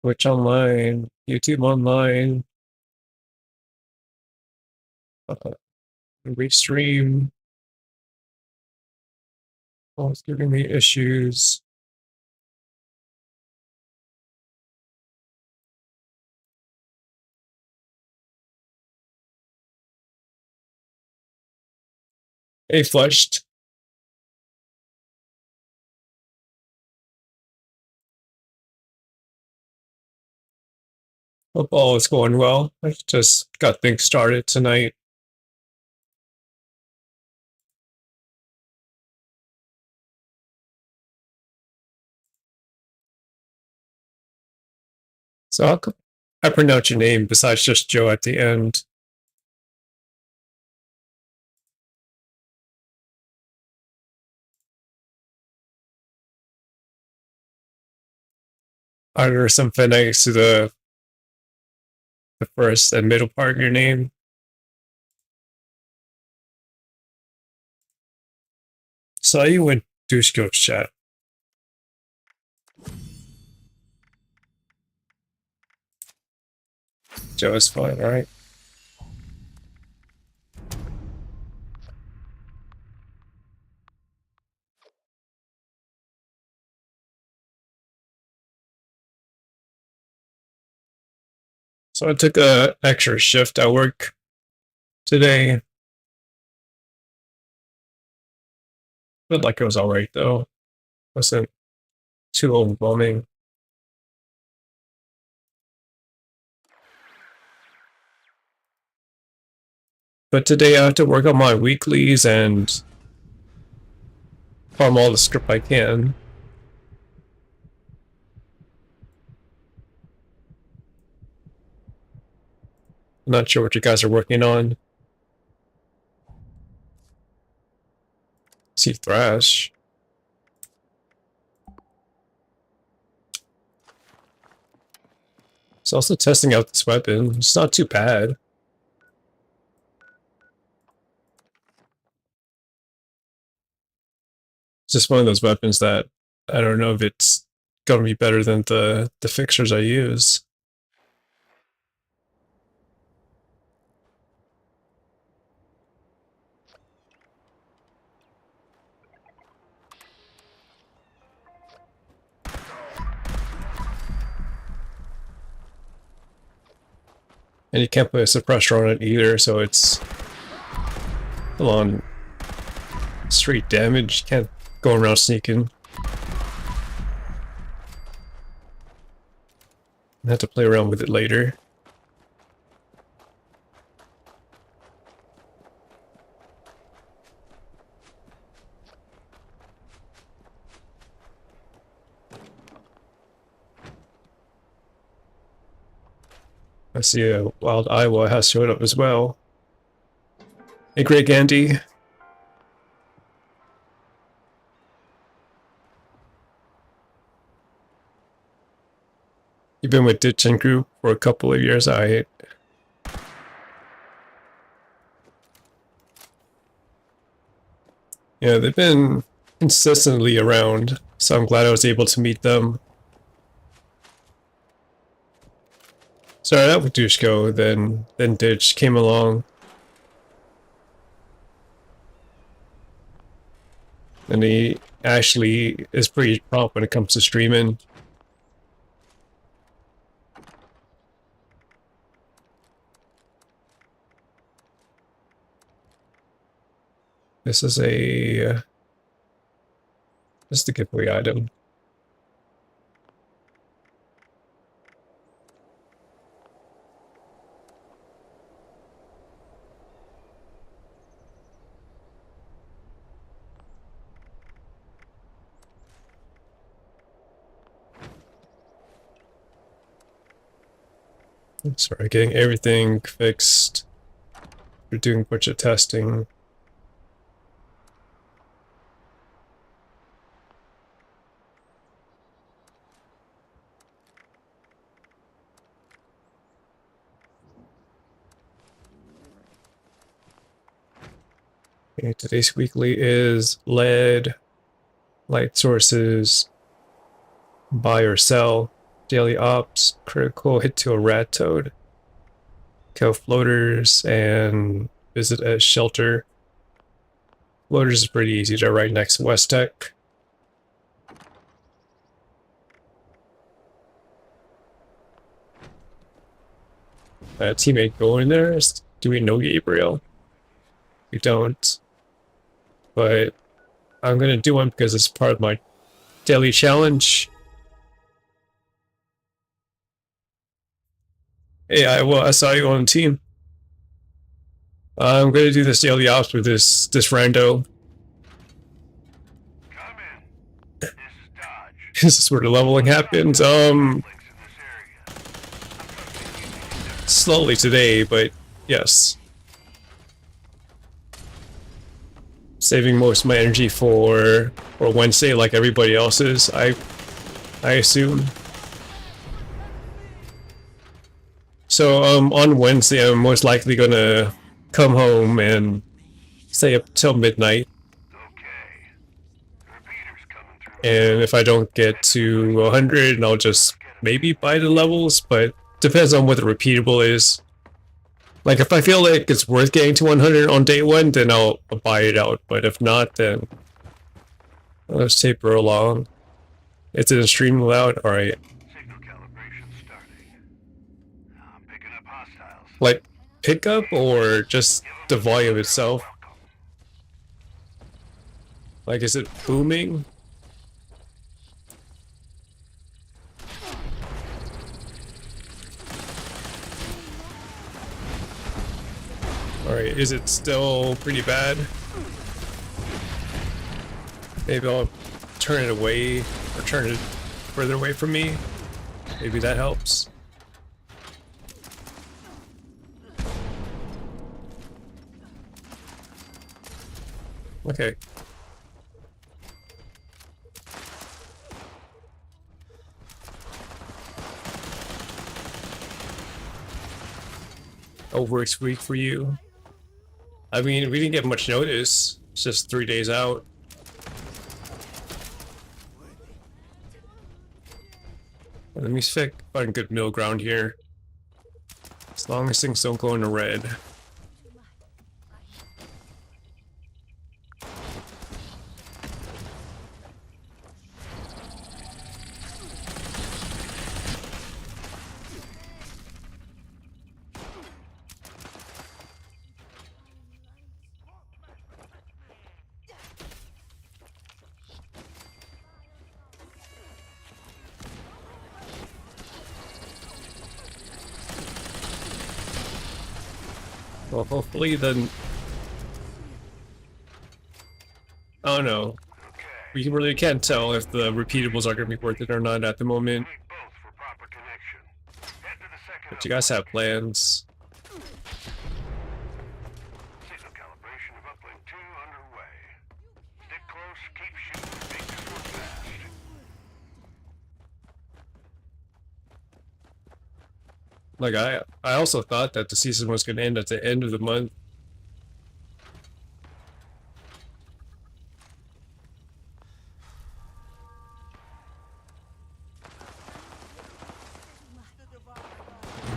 Twitch online, YouTube online, Restream. Oh, it's giving me issues. Hey, flushed. Hope all is going well. I just got things started tonight. So how come I pronounce your name besides just Joe at the end? Are there some phonetics to the first and middle part of your name? Saw you in Dushko's chat. Joe is fine, alright. So I took a extra shift at work today. Felt like it was alright though. Wasn't too overwhelming. But today I have to work on my weeklies and farm all the script I can. I'm not sure what you guys are working on. See Thrash. It's also testing out this weapon. It's not too bad. It's just one of those weapons that I don't know if it's gonna be better than the fixtures I use. And you can't put a suppressor on it either, so it's full on straight damage. You can't go around sneaking. I have to play around with it later. I see a wild Iowa has showed up as well. Hey, Greg Andy. You've been with Ditch and Group for a couple of years, Yeah, they've been consistently around, so I'm glad I was able to meet them. Started out with Dushko, then Ditch came along. And he actually is pretty prompt when it comes to streaming. This is a this is the giveaway item. Sorry, getting everything fixed. We're doing a bunch of testing. Okay, today's weekly is lead, light sources, buy or sell. Daily ops, critical hit to a rat toad. Kill floaters and visit a shelter. Floaters is pretty easy to right next to West Tech. Teammate go in there. Do we know Gabriel? We don't. But I'm gonna do one because it's part of my daily challenge. Hey, I saw you on the team. I'm gonna do this daily ops with this rando. This is where the leveling happens. Slowly today, but yes. Saving most of my energy for Wednesday, like everybody else's. I assume. So on Wednesday, I'm most likely gonna come home and stay up till midnight. And if I don't get to 100, I'll just maybe buy the levels, but depends on what the repeatable is. Like, if I feel like it's worth getting to 100 on day one, then I'll buy it out. But if not, then I'll just taper along. It's in a stream loud? Alright. Like, pickup or just the volume itself? Like, is it booming? Alright, is it still pretty bad? Maybe I'll turn it away, or turn it further away from me. Maybe that helps. Okay. Works week for you. I mean, we didn't get much notice. It's just 3 days out. Let me find good middle ground here. As long as things don't go into red. Well, hopefully then... Oh no. We really can't tell if the repeatables are going to be worth it or not at the moment. But you guys have plans. Like, I also thought that the season was going to end at the end of the month.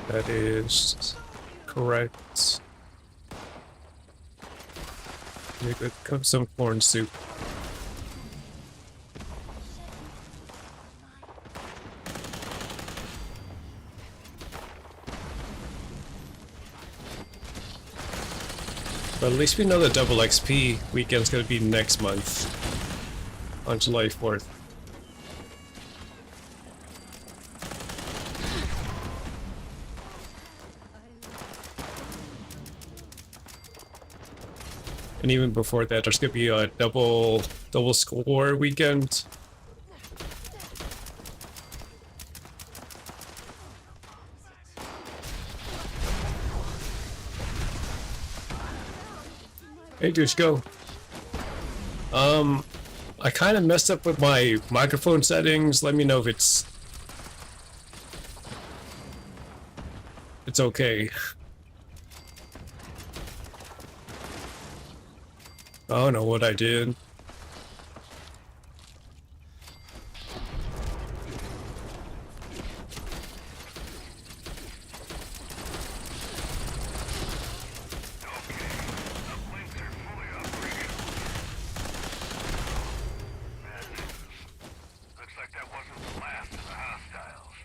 That is correct. Make some corn soup. But at least we know the double XP weekend's gonna be next month. On July 4th. And even before that, there's gonna be a double S.C.O.R.E weekend. Hey, douche, go. I kind of messed up with my microphone settings. Let me know if it's okay. I don't know what I did.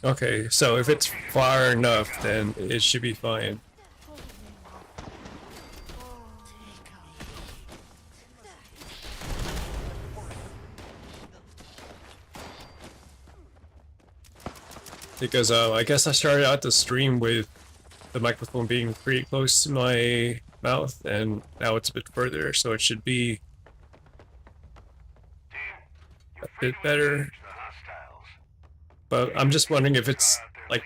Okay, so if it's far enough, then it should be fine. Because I guess I started out the stream with the microphone being pretty close to my mouth, and now it's a bit further, so it should be a bit better. But I'm just wondering if it's like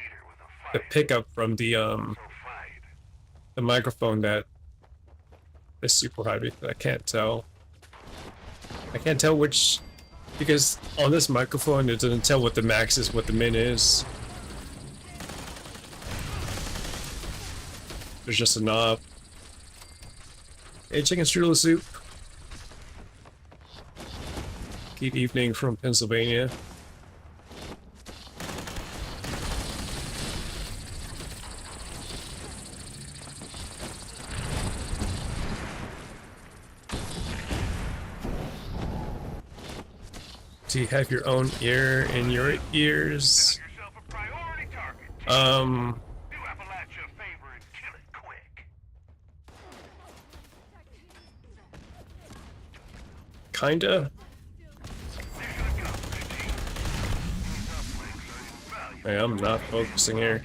the pickup from the microphone that is super high, because I can't tell. I can't tell which, because on this microphone it doesn't tell what the max is, what the min is. There's just a knob. Hey, chicken strudel soup. Good evening from Pennsylvania. Do you have your own ear in your ears? Kinda. Hey, I'm not focusing here.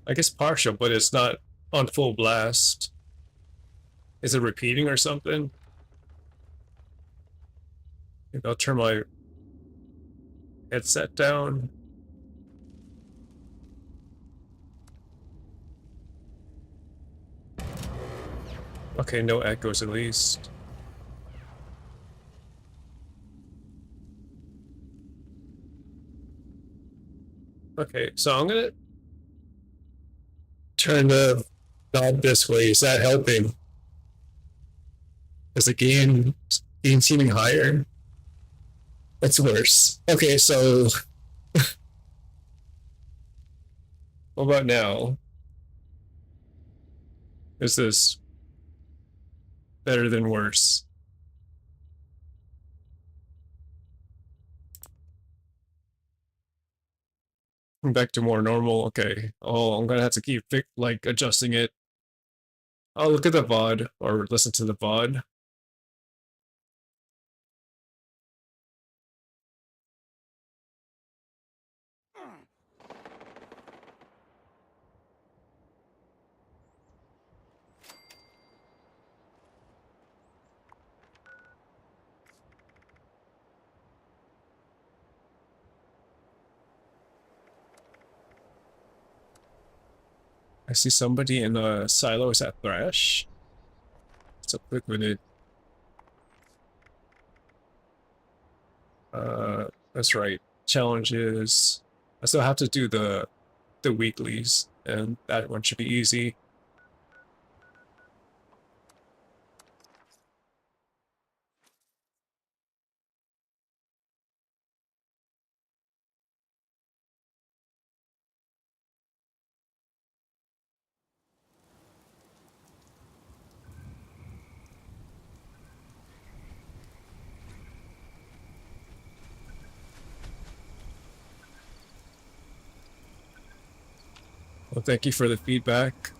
I guess partial, but it's not on full blast. Is it repeating or something? Maybe I'll turn my headset down. Okay, no echoes at least. Okay, so I'm gonna turn the knob this way. Is that helping? Is the gain seeming higher? That's worse. Okay, so what about now? Is this better than worse? Back to more normal. Okay. Oh, I'm gonna have to keep like adjusting it. I'll look at the VOD or listen to the VOD. I see somebody in a silo. Is that Thrash? It's a quick minute. That's right. Challenges. I still have to do the weeklies, and that one should be easy. Well, thank you for the feedback.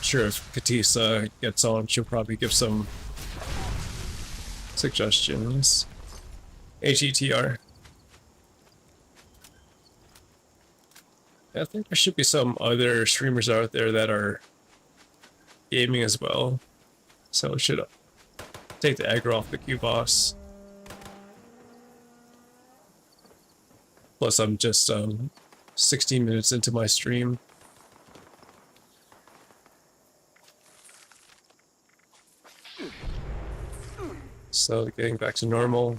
Sure, if Katisa gets on, she'll probably give some suggestions. HETR. I think there should be some other streamers out there that are gaming as well. So it should take the aggro off the Q boss. Plus, I'm just 16 minutes into my stream. So getting back to normal.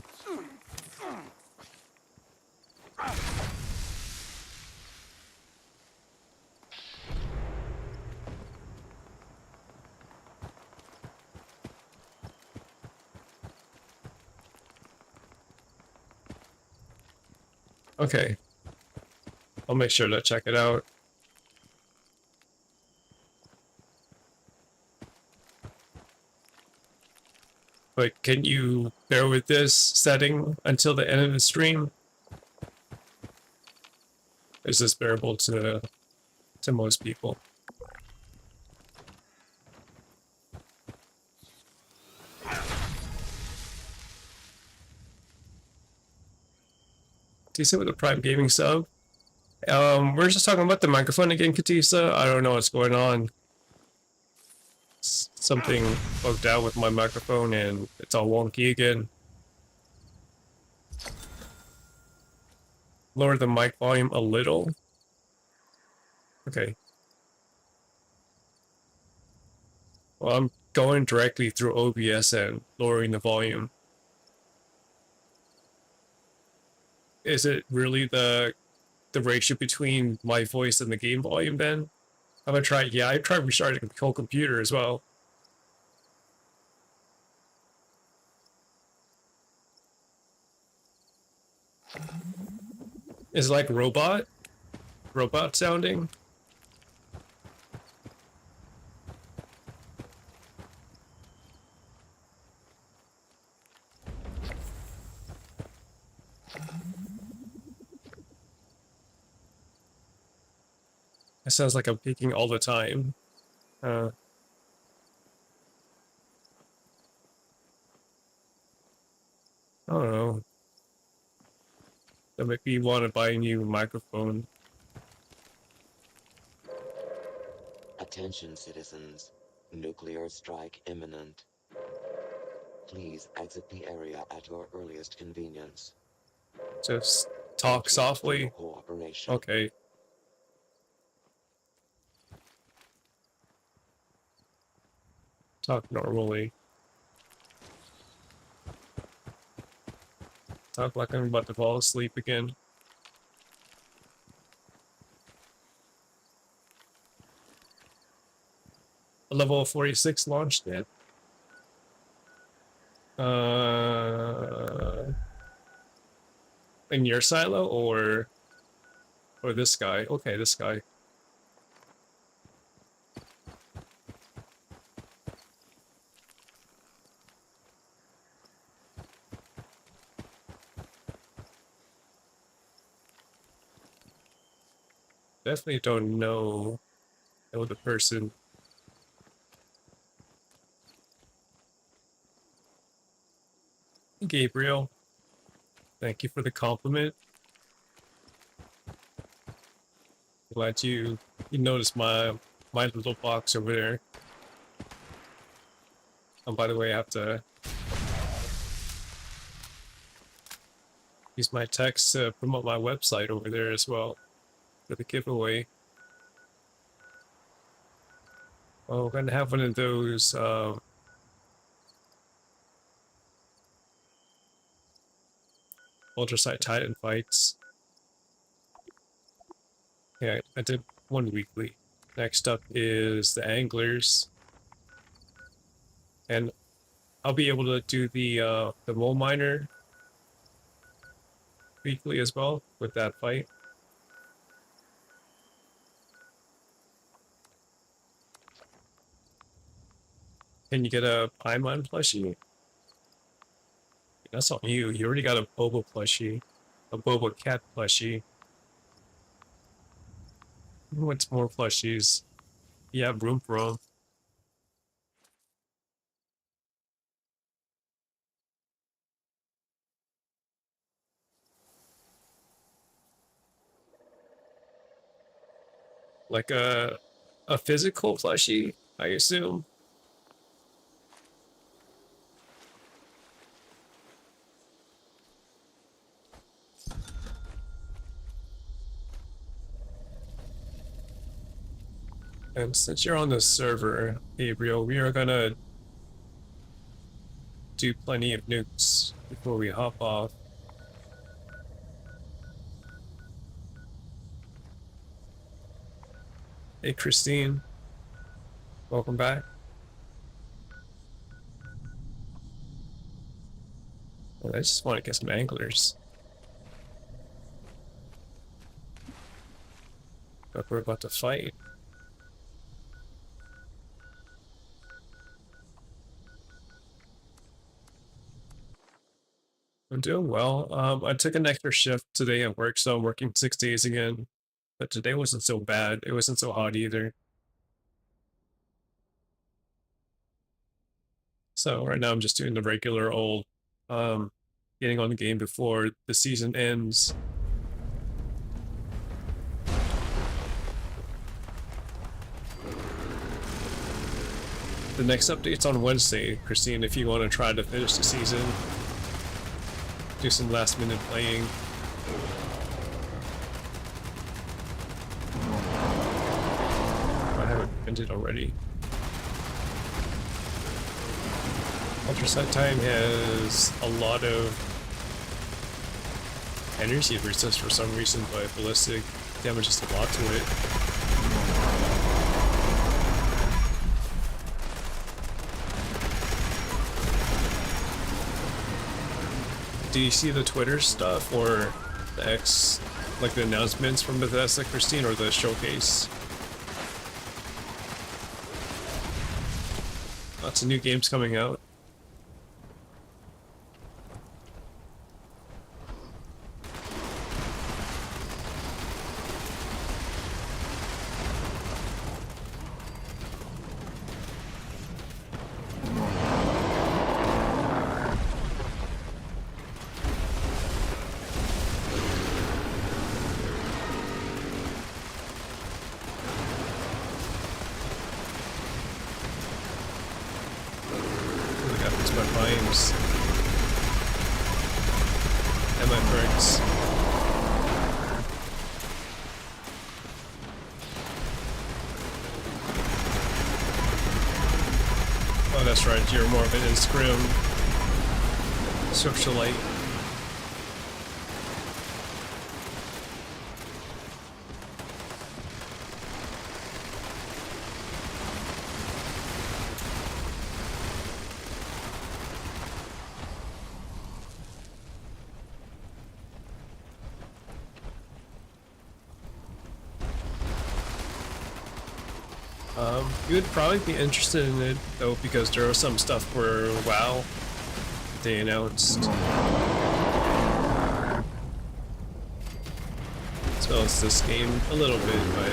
Okay. I'll make sure to check it out. But can you bear with this setting until the end of the stream? Is this bearable to most people? Katisa with a Prime Gaming sub. We're just talking about the microphone again, Katisa. I don't know what's going on. Something bugged out with my microphone and it's all wonky again. Lower the mic volume a little. Okay. Well, I'm going directly through OBS and lowering the volume. Is it really the ratio between my voice and the game volume then? I'm gonna try. Yeah, I tried restarting the whole computer as well. Is it like robot sounding? It sounds like I'm peeking all the time. I don't know. That make me want to buy a new microphone. Attention citizens, nuclear strike imminent. Please exit the area at your earliest convenience. Just talk softly. Cooperation. Okay. Talk normally. Talk like I'm about to fall asleep again. A level 46 launched it. In your silo or this guy? Okay, this guy. Definitely don't know the person. Gabriel, thank you for the compliment. Glad you noticed my little box over there. Oh, by the way, I have to use my text to promote my website over there as well for the giveaway. Oh, we're gonna have one of those Ultrasite Titan fights. Yeah, I did one weekly. Next up is the Anglers. And I'll be able to do the Mole Miner weekly as well with that fight. Can you get a Paimon plushie? That's on you. You already got a Boba plushie. A Boba Cat plushie. What's more plushies? You have room for them. Like a physical plushie, I assume. And since you're on the server, Gabriel, we are gonna do plenty of nukes before we hop off. Hey, Christine. Welcome back. Well, I just want to get some anglers. But we're about to fight. I'm doing well. I took an extra shift today at work, so I'm working 6 days again. But today wasn't so bad. It wasn't so hot either. So right now I'm just doing the regular old, getting on the game before the season ends. The next update's on Wednesday, Christine, if you want to try to finish the season. Do some last minute playing. I haven't ended already. Ultrasight time has a lot of energy resist for some reason, but ballistic damage is a lot to it. Do you see the Twitter stuff or the X, like the announcements from Bethesda, Christine, or the showcase? Lots of new games coming out. My Rhymes and my Rhexxz. Oh, that's right, you're more of an Instagram socialite. You would probably be interested in it though, because there was some stuff for WoW they announced, as well as this game a little bit, but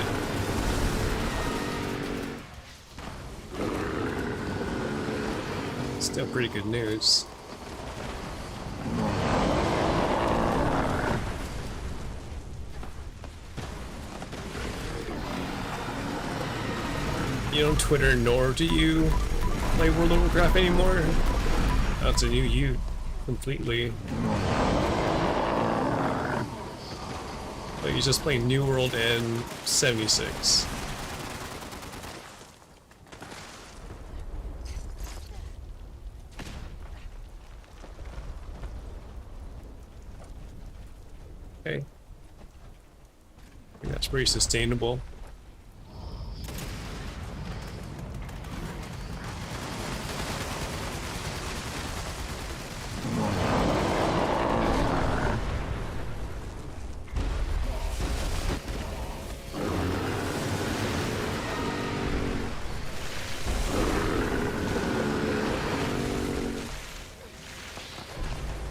still pretty good news. You don't Twitter, nor do you play World of Warcraft anymore? That's a new you, completely. But you just play New World and 76. Okay. I think that's pretty sustainable.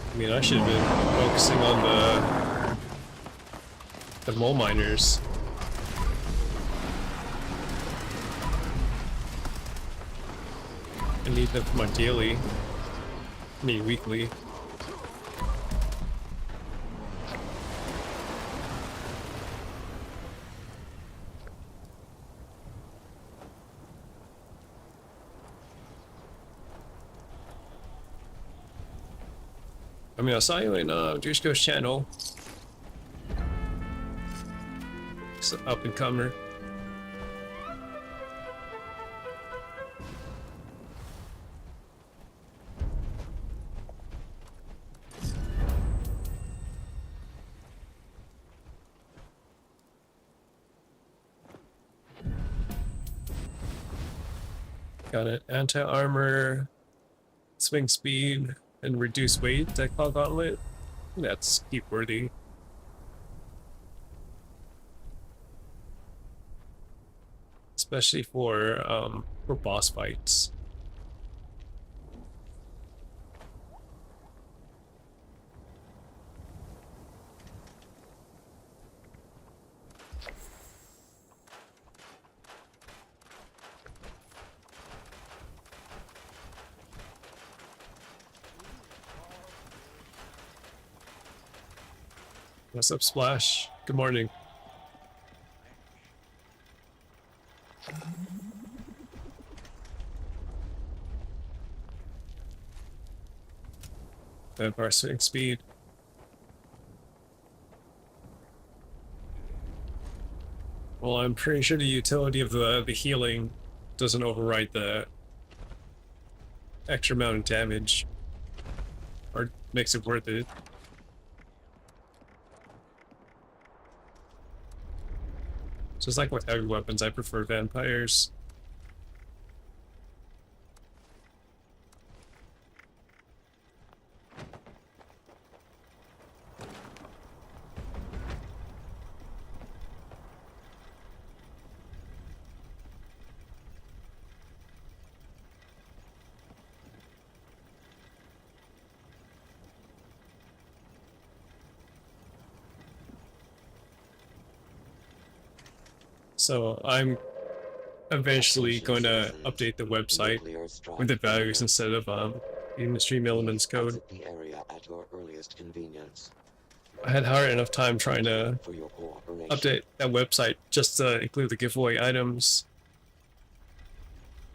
I mean, I should have been focusing on the mole miners. I need them for my daily. I need weekly. I mean, I saw you in Juicego's channel. It's an up and comer. Got an anti-armor, swing speed, and reduce weight Deckclaw Gauntlet. That's keep worthy. Especially for boss fights. What's up, Splash? Good morning. Vampire swing speed. Well, I'm pretty sure the utility of the healing doesn't override the extra amount of damage, or makes it worth it. Just like with heavy weapons, I prefer vampires. So I'm eventually going to update the website with the values instead of using the stream elements code. Exit the area at your earliest convenience. I had hard enough time trying to For your cooperation. update that website just to include the giveaway items.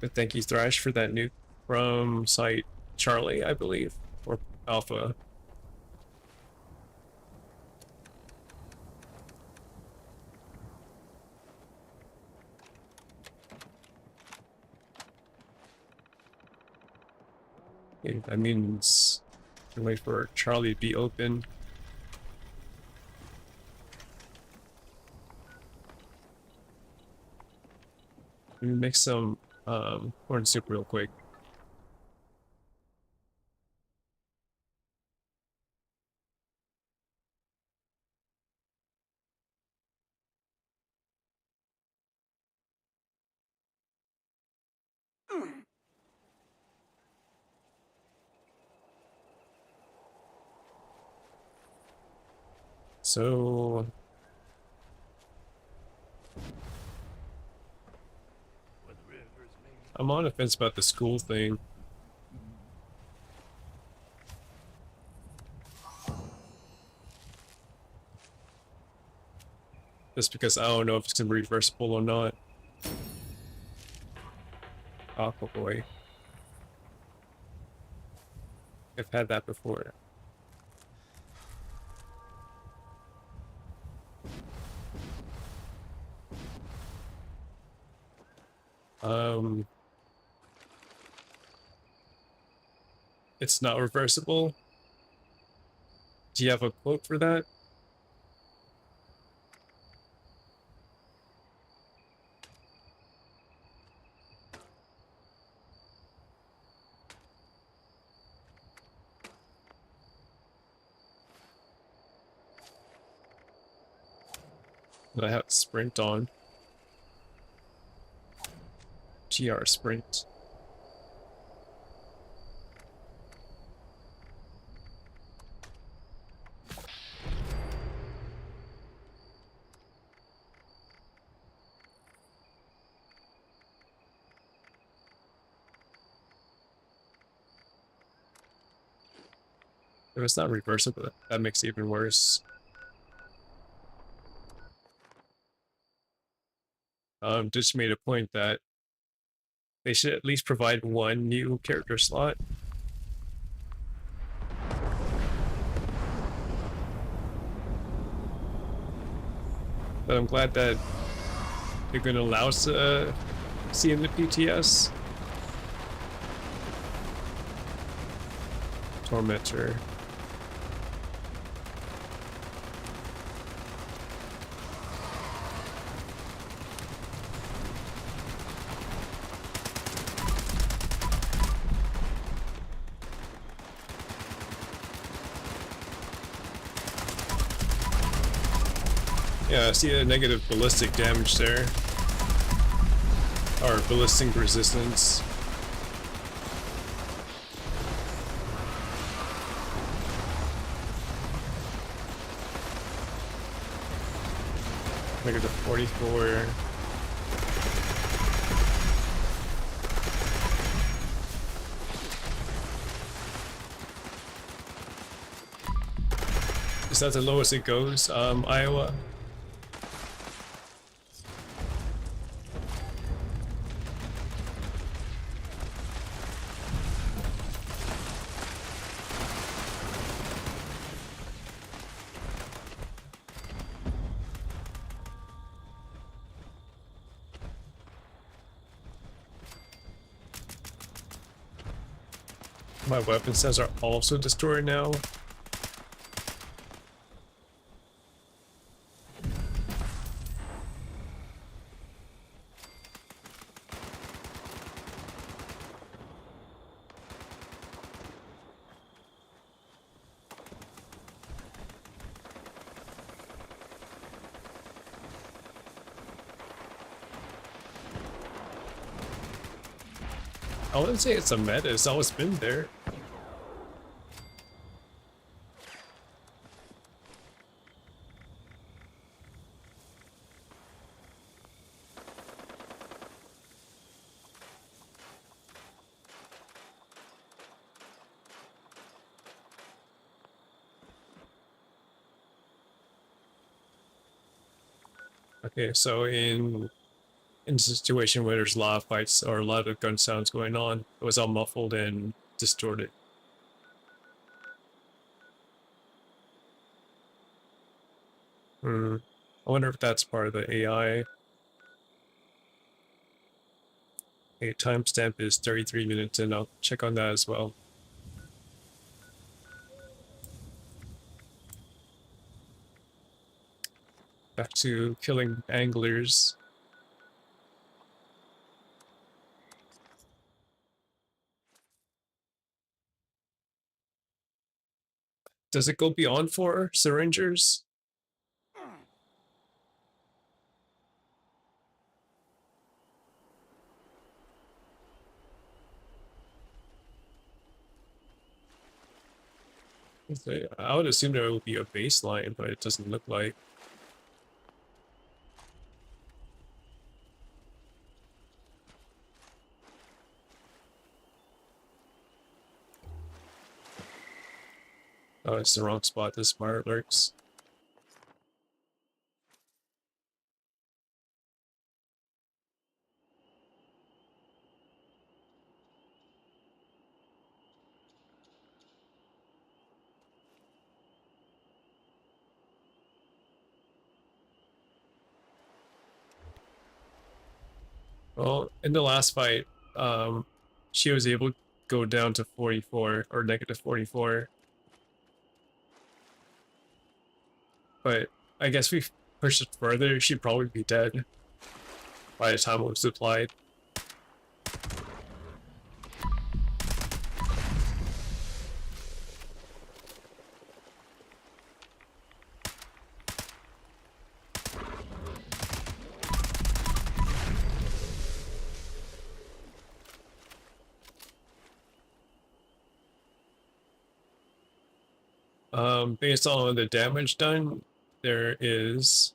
But thank you, Thrash, for that nuke from site Charlie, I believe, or Alpha. Okay, that means we wait for Charlie to be open. Let me make some corn soup real quick. So I'm on the fence about the school thing. Just because I don't know if it's gonna be reversible or not. Aqua Boy. I've had that before. It's not reversible. Do you have a quote for that? That I have sprint on. GR sprint. If it's not reversible, that makes it even worse. Just made a point that they should at least provide one new character slot. But I'm glad that they're going to allow us to see in the PTS. Tormentor. Yeah, I see a negative ballistic damage there. Or ballistic resistance. Negative 44. Is that the lowest it goes, Iowa? My weapon sets are also destroyed now. I wouldn't say it's a meta, it's always been there. Okay, so in a situation where there's a lot of fights or a lot of gun sounds going on, it was all muffled and distorted. I wonder if that's part of the AI. A timestamp is 33 minutes, and I'll check on that as well. Back to killing anglers. Does it go beyond 4 syringers? I would assume there would be a baseline, but it doesn't look like. Oh, it's the wrong spot. This fire lurks. Well, in the last fight, she was able to go down to 44 or negative 44. But I guess we pushed it further, she'd probably be dead by the time it was applied. Based on the damage done, there is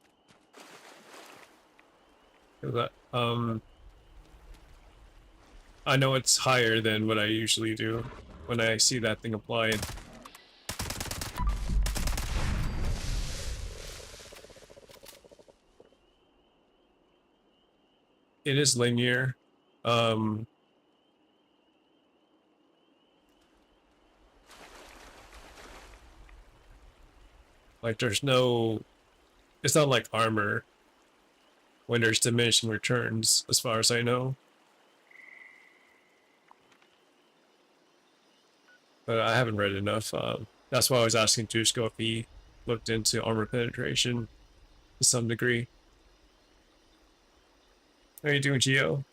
I know it's higher than what I usually do when I see that thing applied. It is linear. Like there's no, it's not like armor when there's diminishing returns, as far as I know. But I haven't read enough. That's why I was asking Dusko if he looked into armor penetration to some degree. How are you doing, Geo?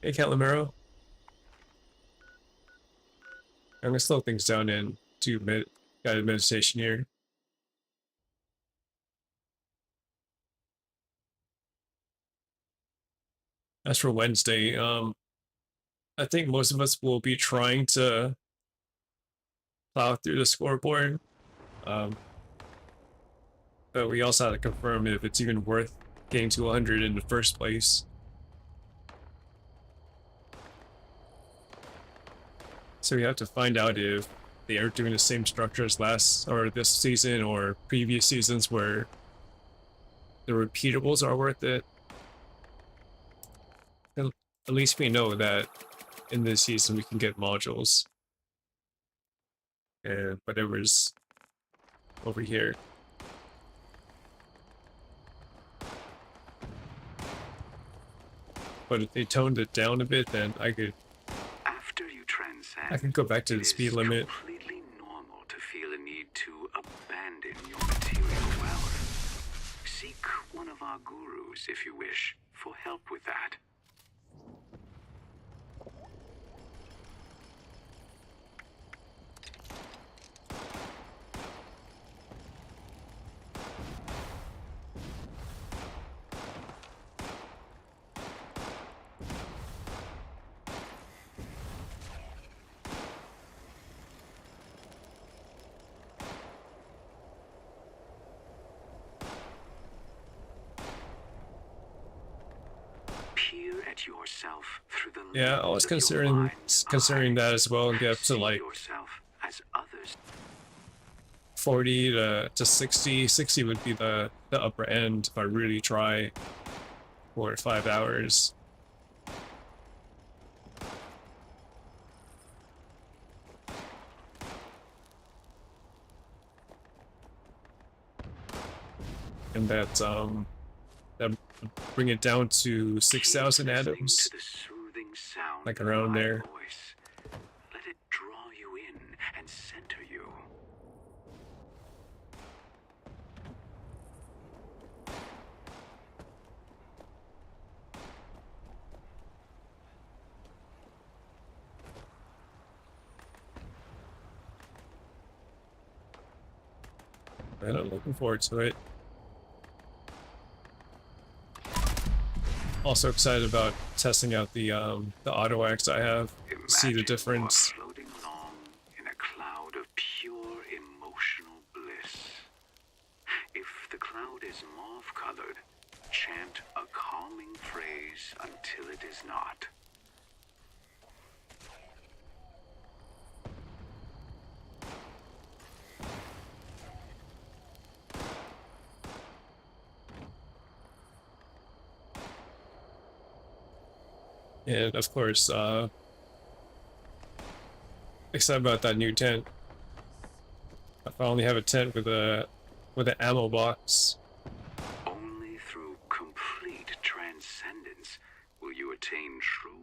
Hey, Calamero. I'm gonna slow things down and do guided meditation here. As for Wednesday, I think most of us will be trying to plow through the scoreboard. Um, but we also have to confirm if it's even worth getting to 100 in the first place. So we have to find out if they are doing the same structure as last or this season or previous seasons where the repeatables are worth it. At least we know that in this season we can get modules and whatever's over here. But if they toned it down a bit, then I could go back to the speed limit. It's completely normal to feel a need to abandon your material wealth. Seek one of our gurus if you wish for help with that. Yourself through the yeah, I was considering that as well, and get up to like 40 to 60. 60 would be the upper end if I really try for 5 hours. And that bring it down to 6,000 atoms, like around there. Let it draw you in and center you. And I'm looking forward to it. Also excited about testing out the auto axe I have. See the difference. Floating along in a cloud of pure emotional bliss. If the cloud is mauve-colored, chant a calming phrase until it is not. And of course, excited about that new tent. I finally have a tent with an ammo box. Only through complete transcendence will you attain true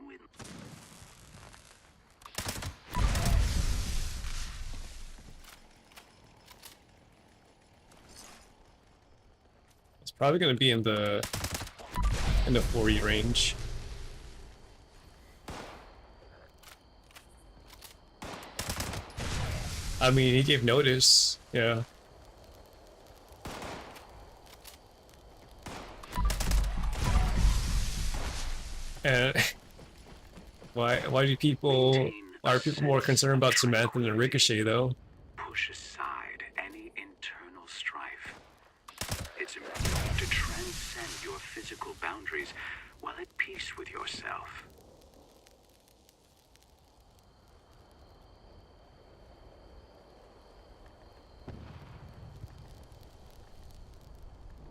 It's probably going to be in the 40 range. I mean, he gave notice, yeah. And why are people more concerned about Samantha than Ricochet though? Push aside any internal strife. It's important to transcend your physical boundaries while at peace with yourself.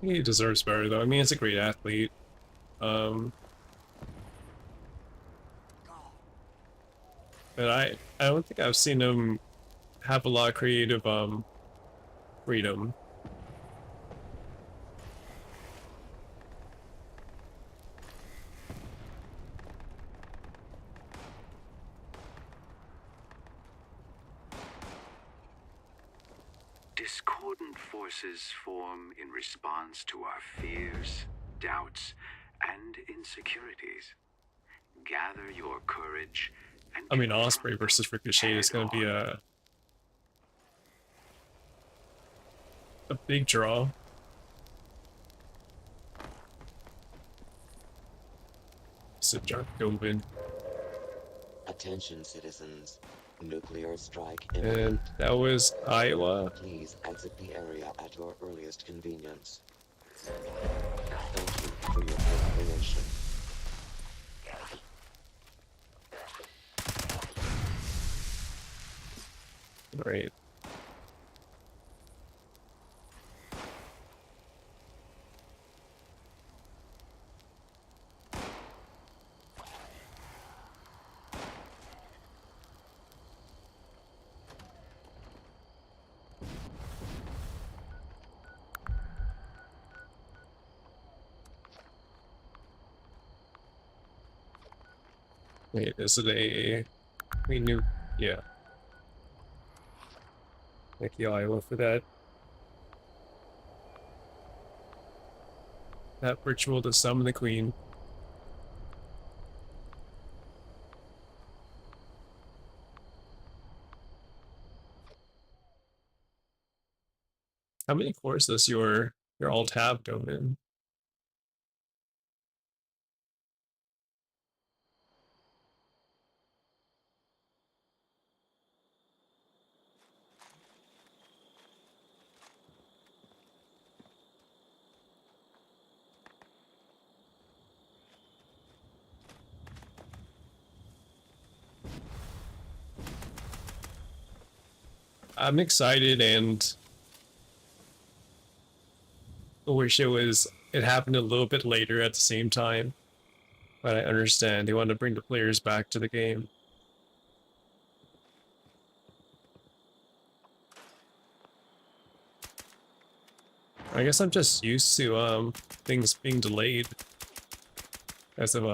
He deserves better though. I mean, it's a great athlete. But I don't think I've seen him have a lot of creative freedom. Discordant forces form in response to our fears, doubts, and insecurities. Gather your courage and I mean, Osprey versus Ricochet is going to be a big draw. So Jarkoven. Attention, citizens. Nuclear strike And imminent. that was Iowa. Please exit the area at your earliest convenience. Thank you for your cooperation. Right. Wait, is it a... We knew... Yeah. Thank you, Iowa, for that. That ritual to summon the queen. How many cores does your alt tab go in? I'm excited and I wish it happened a little bit later at the same time. But I understand they want to bring the players back to the game. I guess I'm just used to things being delayed as of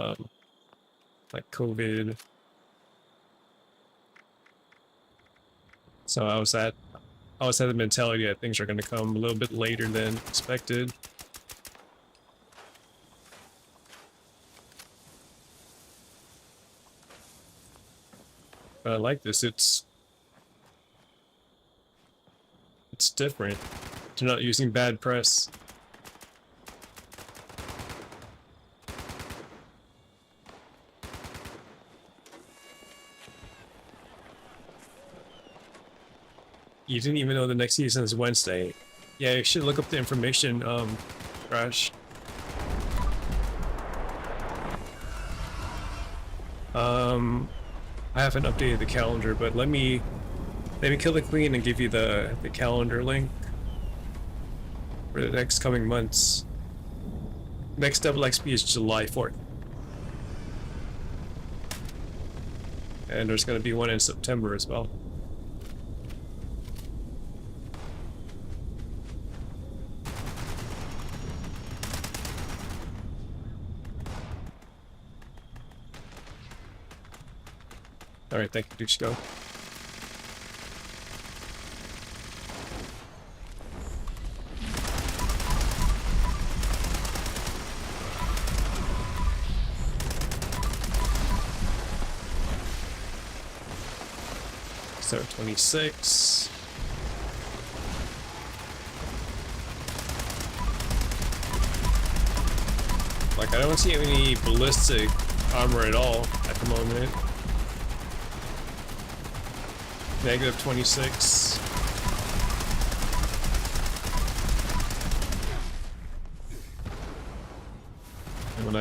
like COVID. So I was at the mentality that things are going to come a little bit later than expected. But I like this. It's different. You're not using bad press. You didn't even know the next season is Wednesday. Yeah, you should look up the information, Crash. I haven't updated the calendar, but let me kill the queen and give you the calendar link for the next coming months. Next double XP is July 4th. And there's going to be one in September as well. Alright, thank you, Dushko. So 26. Like, I don't see any ballistic armor at all at the moment. Negative 26. And when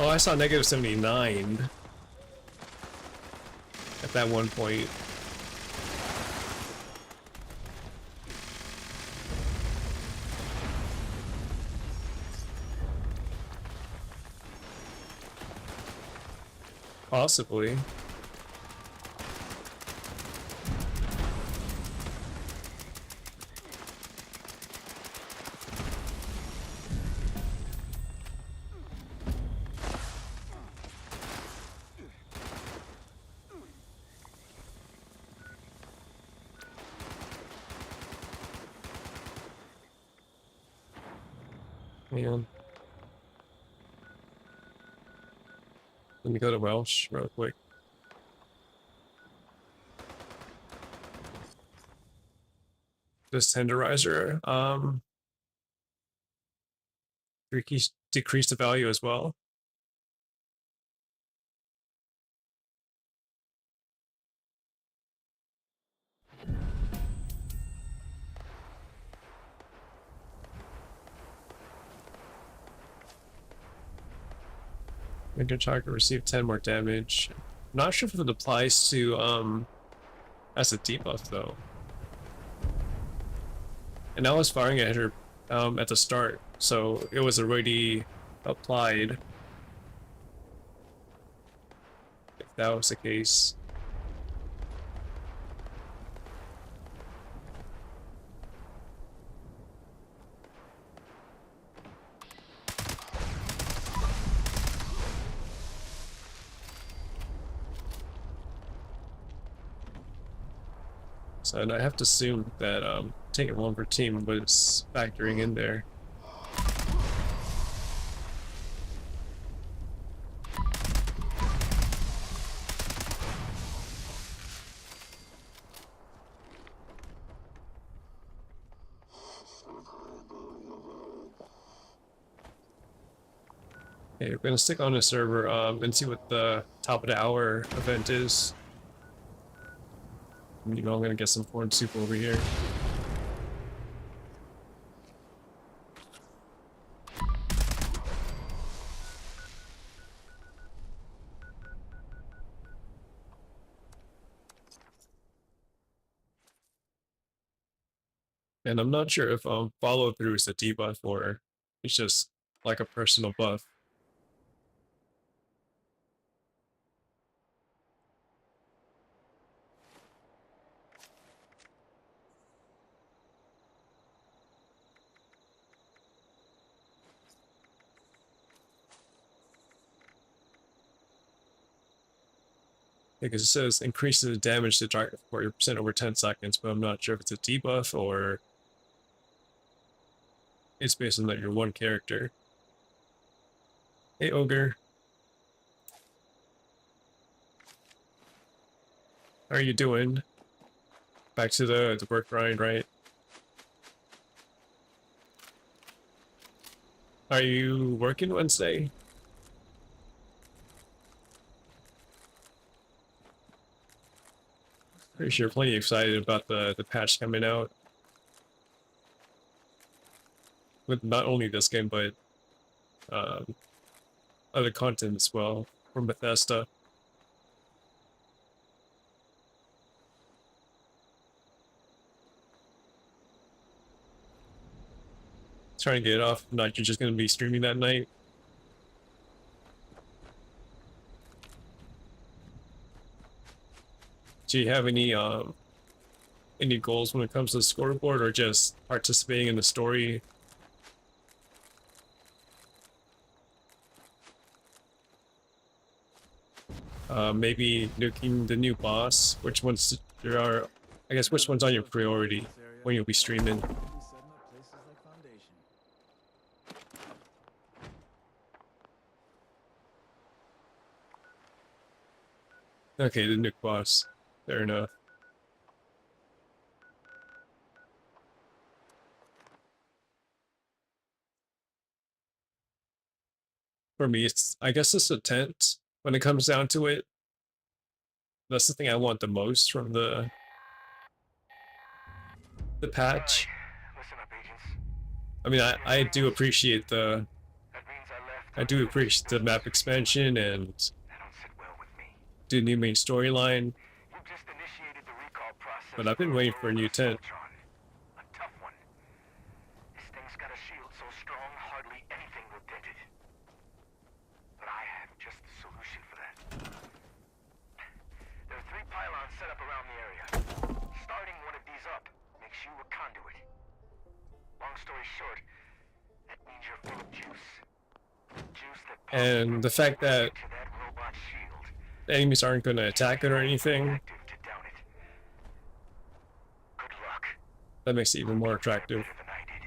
I saw negative 79 at that one point. Possibly. Man. Let me go to Welsh real quick. This tenderizer, decrease the value as well. Make your target receive 10 more damage. Not sure if it applies to That's a debuff though. And I was firing at her at the start, so it was already applied. If that was the case. So and I have to assume that taking one per team was factoring in there. Okay, we're gonna stick on the server and see what the top of the hour event is. You know, I'm gonna get some corn soup over here. And I'm not sure if follow through is a debuff or it's just like a personal buff. Because it says increases the damage to target 40% over 10 seconds, but I'm not sure if it's a debuff or it's based on that your one character. Hey, Ogre. How are you doing? Back to the work grind, right? Are you working Wednesday? Pretty sure plenty excited about the patch coming out. With not only this game, but um, other content as well from Bethesda. Trying to get it off. If not, you're just going to be streaming that night. Do you have any goals when it comes to the scoreboard, or just participating in the story? Maybe nuking the new boss. Which ones there are? I guess which one's on your priority when you'll be streaming? Okay, the nuke boss. Fair enough. For me, I guess it's a tent when it comes down to it. That's the thing I want the most from the patch. Listen up, agents. I mean, I do appreciate That means I left. I do appreciate the map expansion and That don't sit well with me. the new main storyline, You just initiated the recall process. but I've been waiting for a new tent. A tough one. This thing's got a shield so strong, hardly anything will dent it. But I have just the solution for that. There are 3 pylons set up around the area. Starting one of these up makes you a conduit. Long story short, that means you're full of juice. Juice that And the fact that to that robot shield. the enemies aren't going to attack it or anything, Active to down it. Good luck. that makes it even more attractive. Better than I did.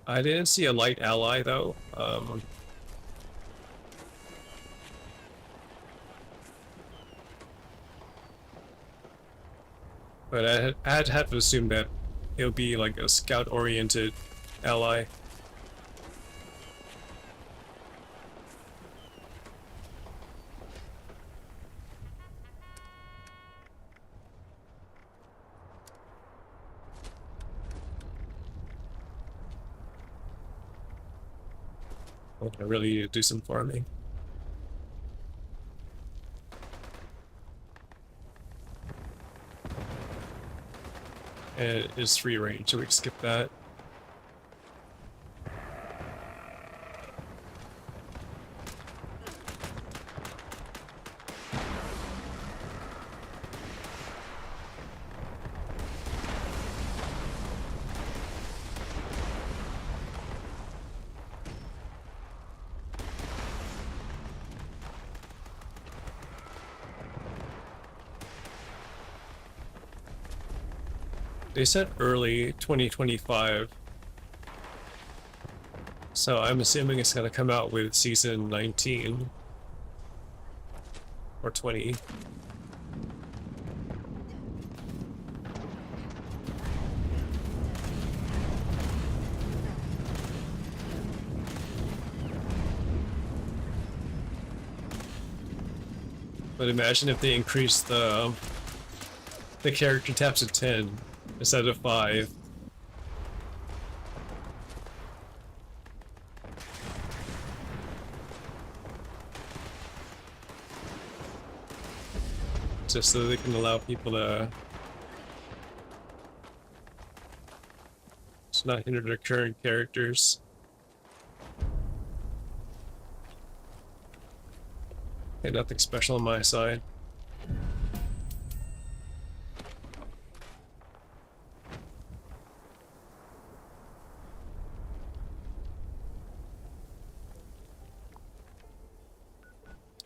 I didn't see a light ally though. But I'd have to assume that it'll be like a scout-oriented ally. I really need to do some farming. And it is free range, so we can skip that. They said early 2025. So I'm assuming it's gonna come out with season 19 or 20. But imagine if they increase the character taps to 10 instead of 5. Just so they can allow people to not hinder their current characters. Okay, nothing special on my side.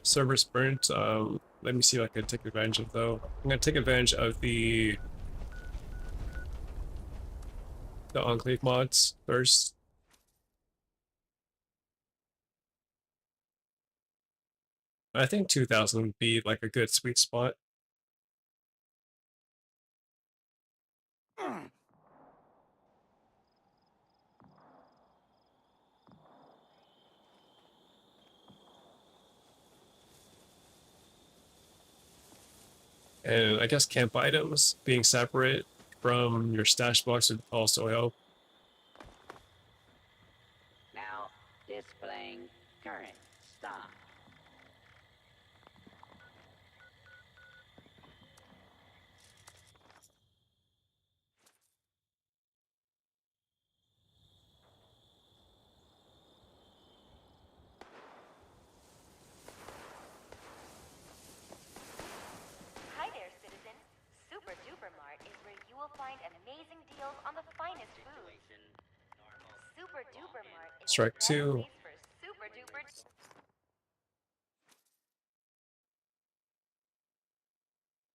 Server's burnt. Let me see if I can take advantage of though. I'm gonna take advantage of the Enclave mods first. I think 2000 would be like a good sweet spot. And I guess camp items being separate from your stash box would also help. Now, displaying current stock. Hi there, citizen. Super Duper Mart is where you will find amazing deals on the finest food. Super Duper Mart is Strike the best 2. place for super duper.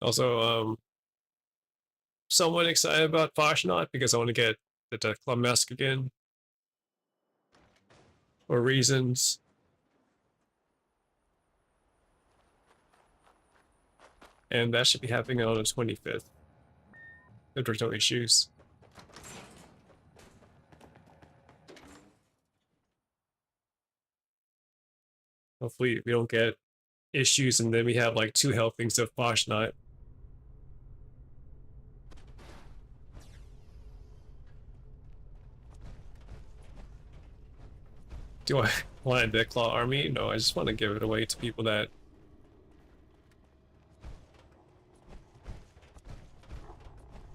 Also, somewhat excited about Fashnot because I want to get the Death Club mask again. For reasons. And that should be happening on the 25th. If there's no issues. Hopefully we don't get issues and then we have like 2 helpings of Fashnot. Do I want a Death Claw army? No, I just want to give it away to people that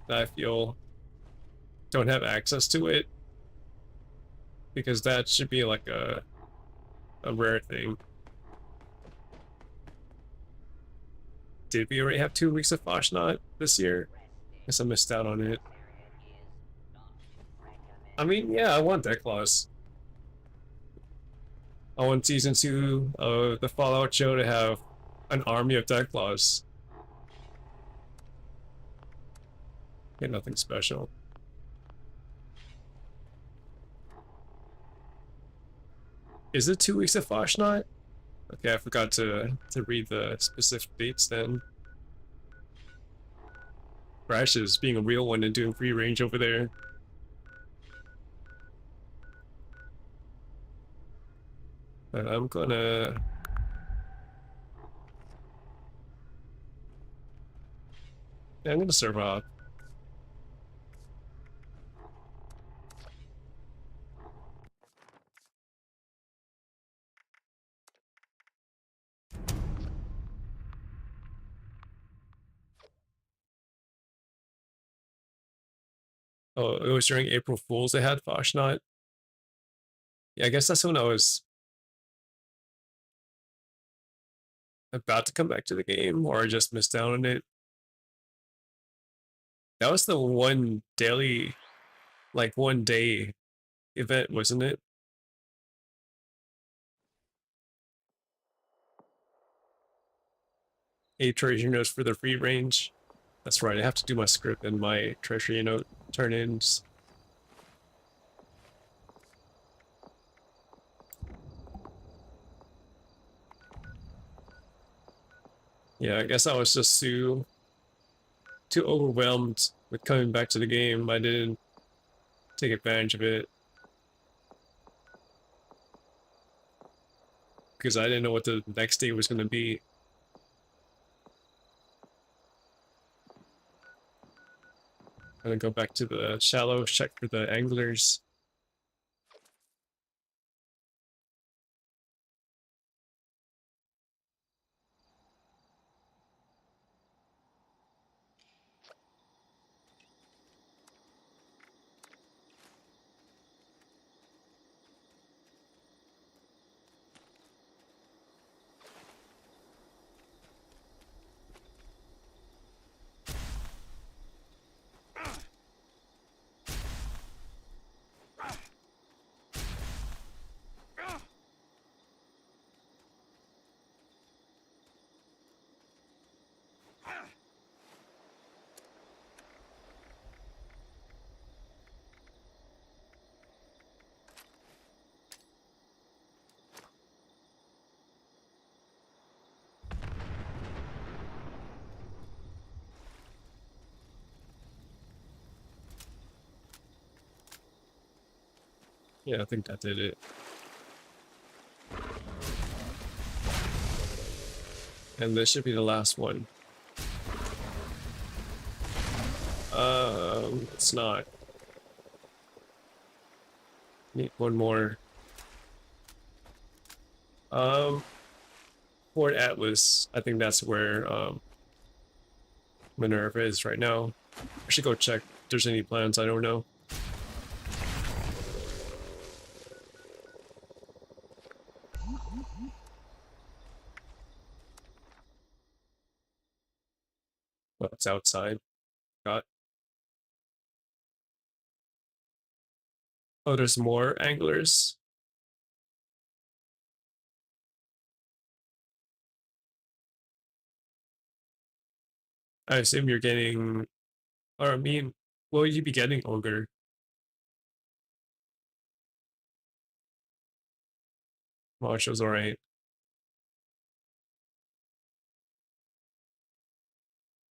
I feel don't have access to it. Because that should be like a rare thing. Did we already have 2 weeks of Fashnot this year? Guess I missed out on it. I mean, yeah, I want Death Claws. I want season 2 of the Fallout show to have an army of Death Claws. Yeah, nothing special. Is it 2 weeks of Fashnot? Okay, I forgot to read the specific dates then. Rhexxz is being a real one and doing free range over there. But I'm gonna... Yeah, I'm gonna survive. Oh, it was during April Fools they had Foshnot. Yeah, I guess that's when I was about to come back to the game, or I just missed out on it. That was the one daily, like 1 day event, wasn't it? 8 treasure notes for the free range. That's right, I have to do my script and my treasure note turn-ins. Yeah, I guess I was just too overwhelmed with coming back to the game. I didn't take advantage of it because I didn't know what the next day was going to be. I'm gonna go back to the shallows, check for the anglers. Yeah, I think that did it. And this should be the last one. It's not. Need one more. Fort Atlas. I think that's where Minerva is right now. I should go check if there's any plans. I don't know. Well, it's outside. Got. Oh, there's more anglers. I assume you're getting, or I mean, what would you be getting, Ogre? Marshall's alright.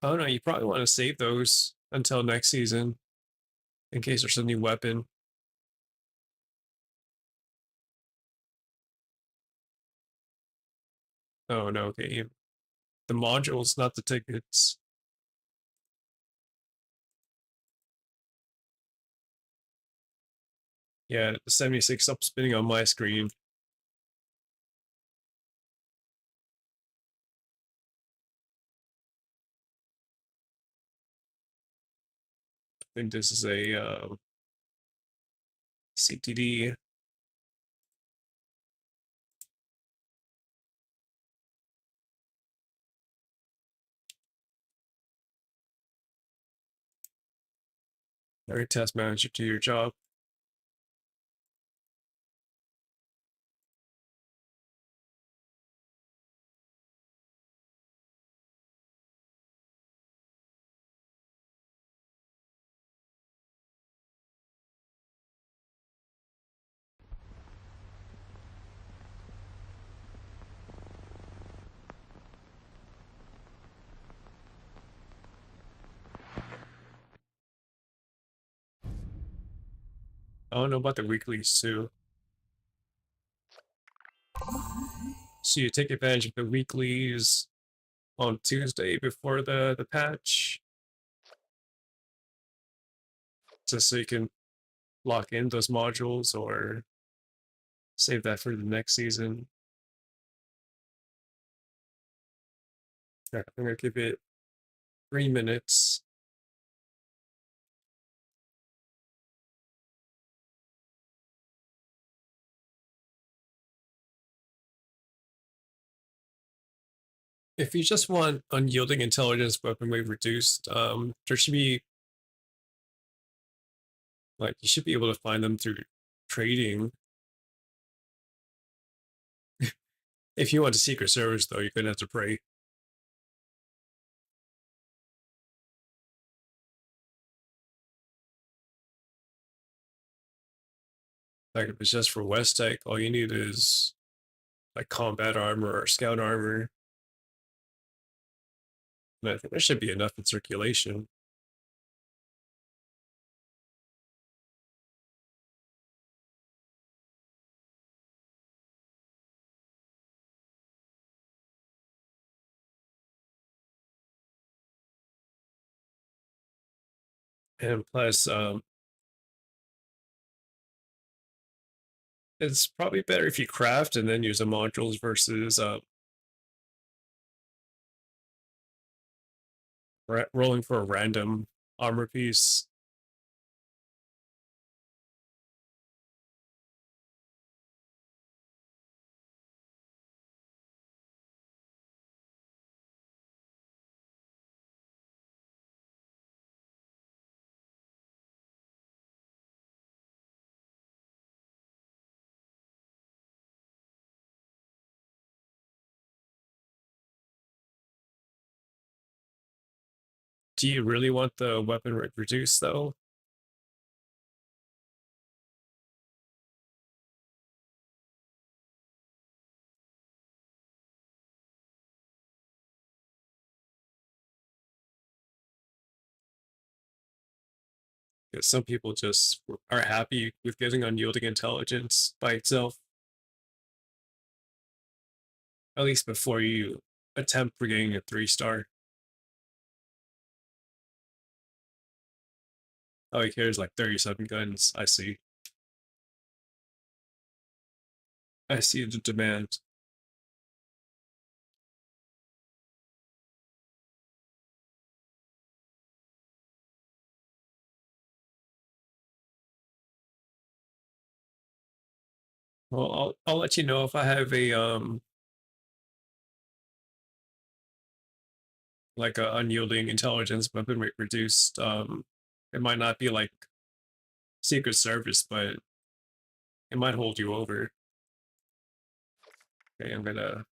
I don't know, you probably want to save those until next season, in case there's a new weapon. Oh no, okay. The modules, not the tickets. Yeah, the 76 up spinning on my screen. I think this is a CTD. Every task manager to your job. I don't know about the weeklies too. So you take advantage of the weeklies on Tuesday before the patch, just so you can lock in those modules or save that for the next season. Yeah, I'm gonna give it 3 minutes. If you just want unyielding intelligence weapon weight reduced, there should be like you should be able to find them through trading. If you want a Secret Service though, you're gonna have to pray. Like if it's just for West Tech, all you need is like combat armor or scout armor. And I think there should be enough in circulation. And plus, it's probably better if you craft and then use the modules versus rolling for a random armor piece. Do you really want the weapon rate reduced though? Because some people just are happy with getting unyielding intelligence by itself. At least before you attempt for getting a 3-star. Oh, he carries like 37 guns. I see. I see the demand. Well, I'll let you know if I have a like a unyielding intelligence weapon rate reduced. It might not be like Secret Service, but it might hold you over. Okay, I'm gonna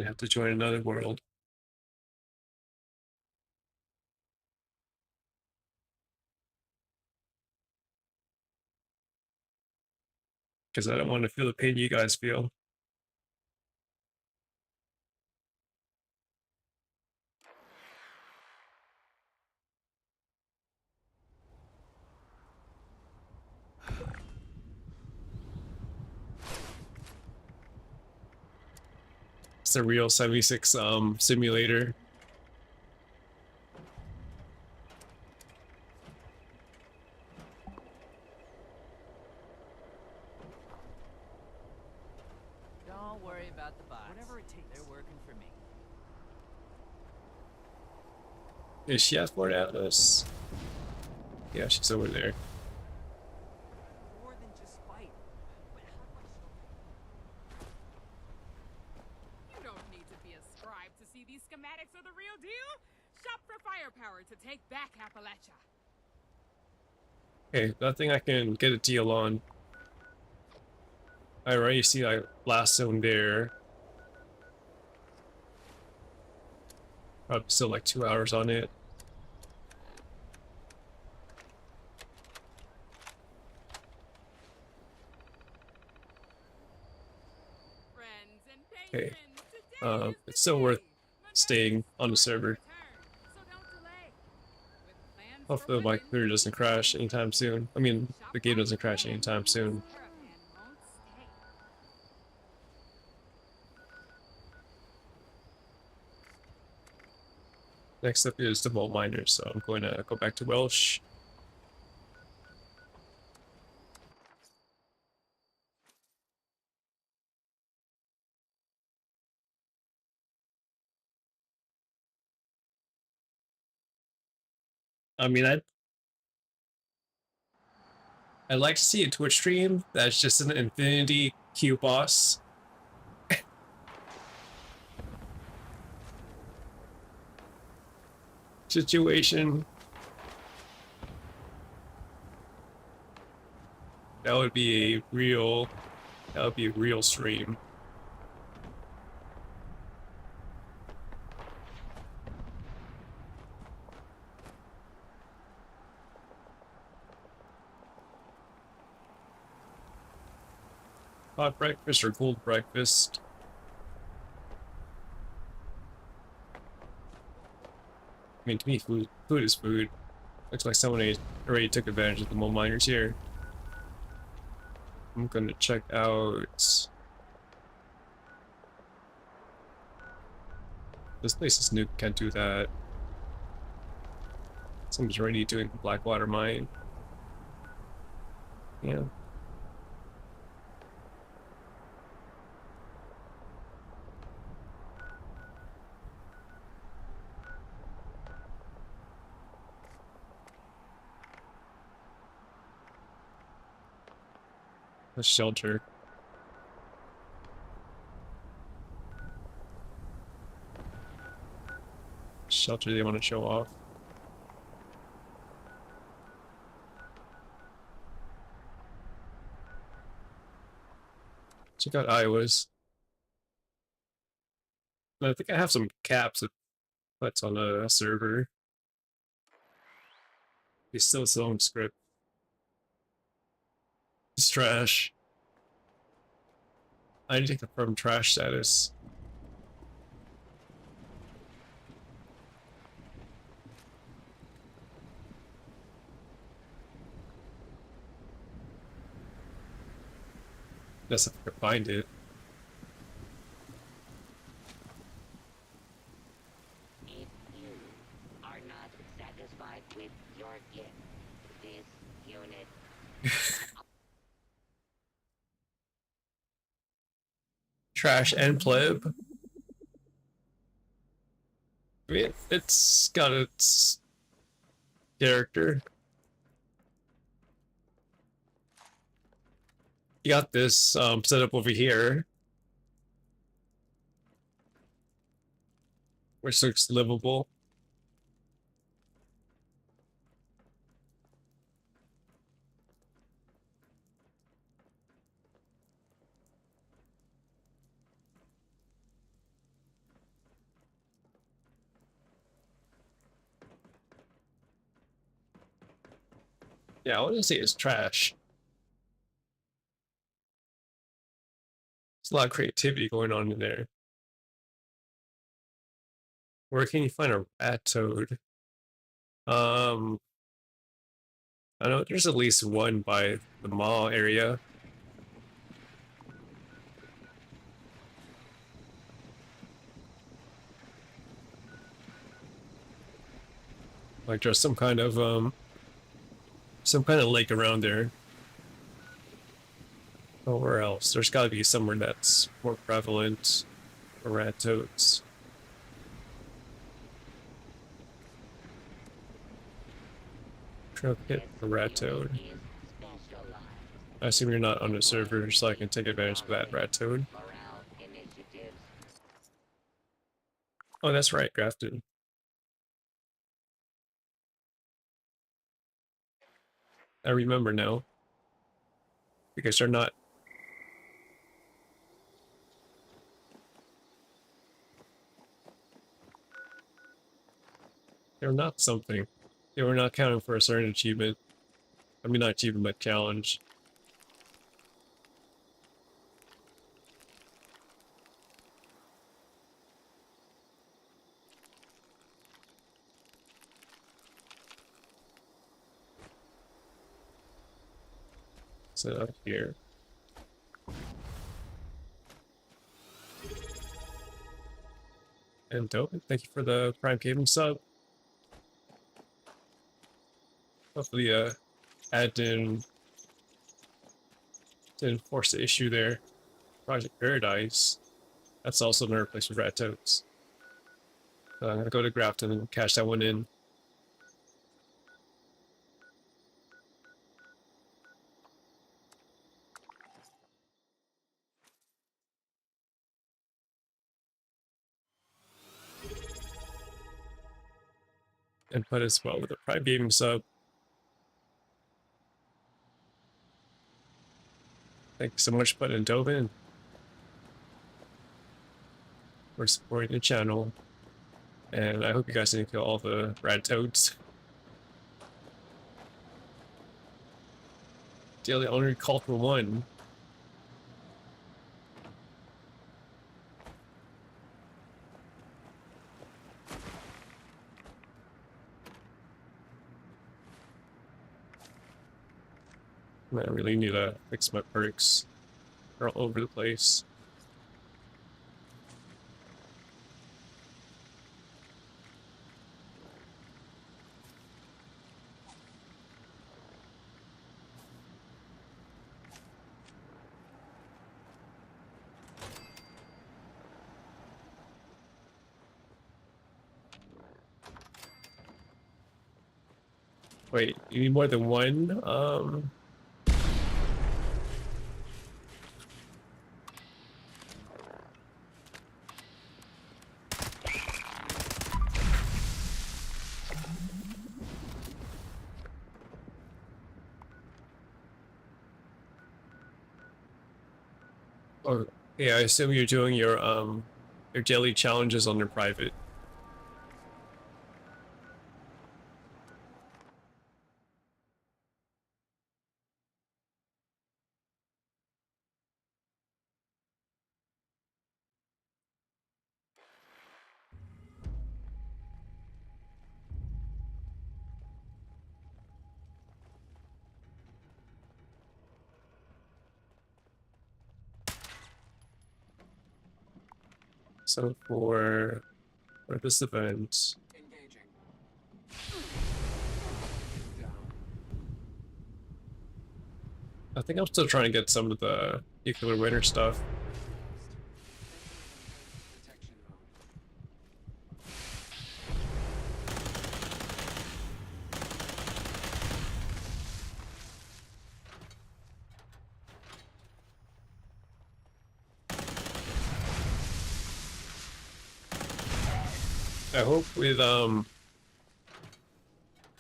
have to join another world. Because I don't want to feel the pain you guys feel. It's a real 76 simulator. Don't worry about the bots. Whatever it takes. They're working for me. Is she at Fort Atlas? Yeah, she's over there. More than just fight. But how do I show? You don't need to be a scribe to see these schematics are the real deal. Shop for firepower to take back Appalachia. Okay, nothing I can get a deal on. I already see like last zone there. Probably still like 2 hours on it. Friends and Okay, patrons, today is the it's still worth day. staying on the server. So don't delay. With plans for Hopefully my women, computer doesn't crash anytime soon. I mean, shop the game doesn't online crash anytime means soon. Caravan won't stay. Next up is the Vault Miner, so I'm going to go back to Welsh. I mean, I'd like to see a Twitch stream that's just an Infinity Q boss. Situation. That would be a real stream. Hot breakfast or cold breakfast? I mean, to me, food is food. Looks like someone already took advantage of the mole miners here. I'm gonna check out. This place is new. Can't do that. Someone's already doing the Blackwater mine. Yeah. A shelter. Shelter they want to show off. Check out Iowa's. I think I have some caps that's on a server. He's still his own script. It's trash. I need to take it from trash status. Guess if I can find it. If you are not satisfied with your gift, this unit Trash and pleb. I mean, it's got its character. You got this set up over here, which looks livable. Yeah, I wouldn't say it's trash. There's a lot of creativity going on in there. Where can you find a rat toad? I know there's at least one by the mall area. Like there's some kind of lake around there. Oh, where else? There's gotta be somewhere that's more prevalent for rat toads. Trail hit the rat toad. is specialized. I assume you're not on the server, so I can take advantage of that rat toad. Morale initiatives. Oh, that's right, Grafton. I remember now. Because they're not. They're not something. They were not counting for a certain achievement. I mean, not achievement, but challenge. Set up here. And dope, thank you for the Prime Cable sub. Hopefully, ad didn't force the issue there. Project Paradise. That's also another place with rat toads. So I'm gonna go to Grafton and cash that one in. input as well with a Prime Gaming sub. Thank you so much, Bud and Dovin, for supporting the channel. And I hope you guys didn't kill all the rad toads. Daily only called for one. I really need to fix my perks. They're all over the place. Wait, you need more than one? Oh, yeah, I assume you're doing your daily challenges on your private. So for this event, Engaging. I think I'm still trying to get some of the nuclear winter stuff. Detection mode. I hope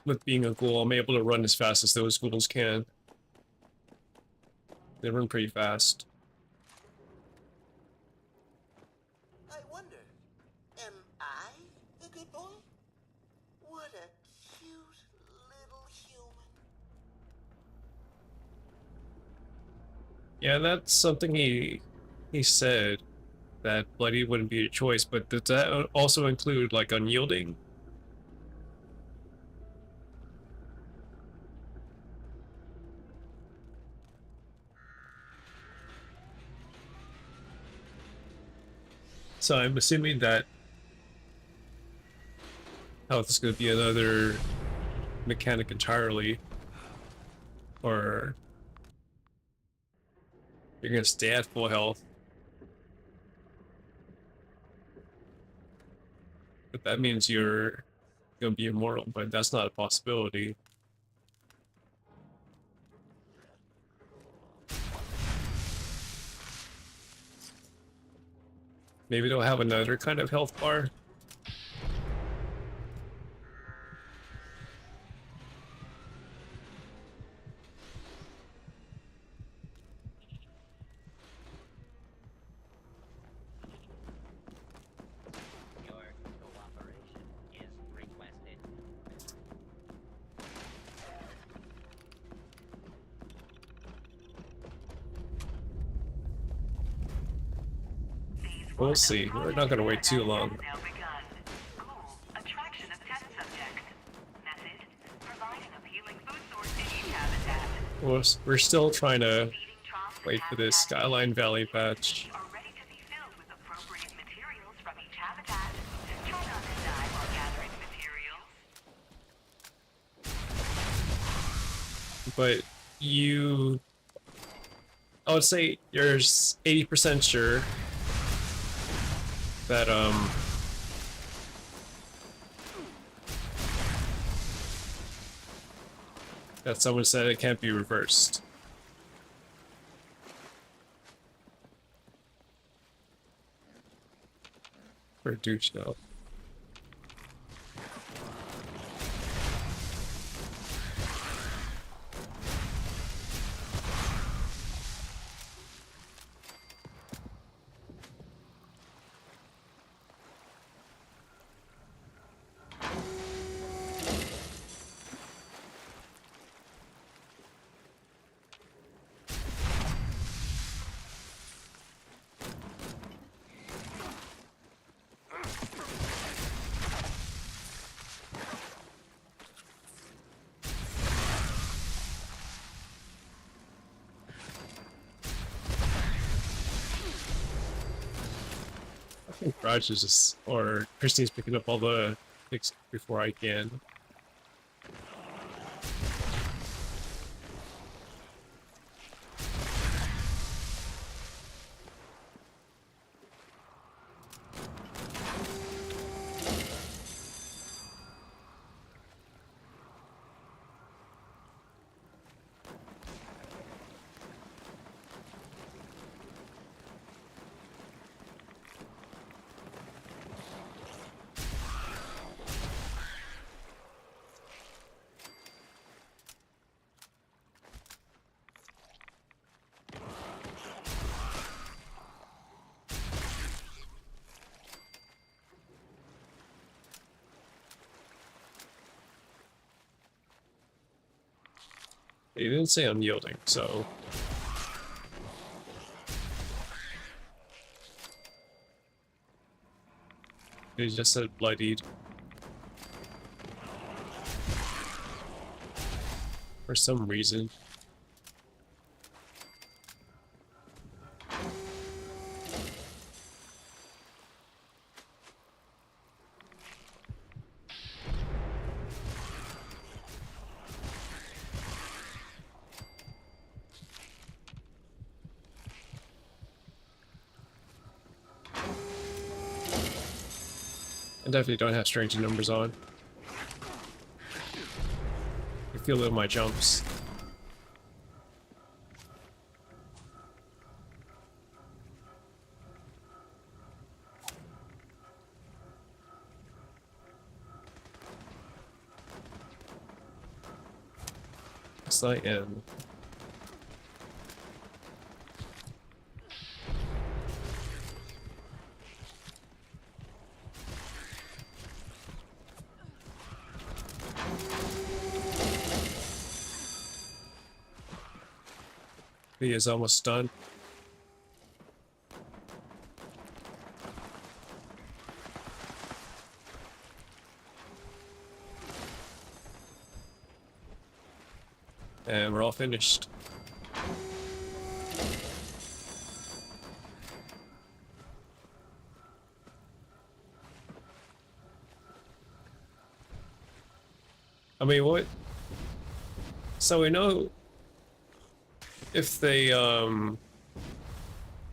with being a ghoul, I'm able to run as fast as those ghouls can. They run pretty fast. I wonder, am I the good boy? What a cute little human. Yeah, that's something he said, that bloody wouldn't be a choice, but does that also include like unyielding? So I'm assuming that health is going to be another mechanic entirely, or you're going to stay at full health. But that means you're going to be immortal, but that's not a possibility. Maybe they'll have another kind of health bar. Your cooperation is requested. We'll see. We're not going to wait too long. Now begun. Goal, attraction of test subjects. Method, providing appealing food source in each habitat. We're still trying to Feeding troughs and wait for this habitat Skyline Valley patch. are ready to be filled with appropriate materials from each habitat. Try not to die while gathering materials. But I would say you're 80% sure that that someone said it can't be reversed. For douche though. Raj is just, or Christine's picking up all the picks before I can. He didn't say I'm yielding, so... He just said bloodied. For some reason. I definitely don't have strange numbers on. I feel it in my jumps. Yes, I am. He is almost done. And we're all finished. I mean, what? So we know if they, are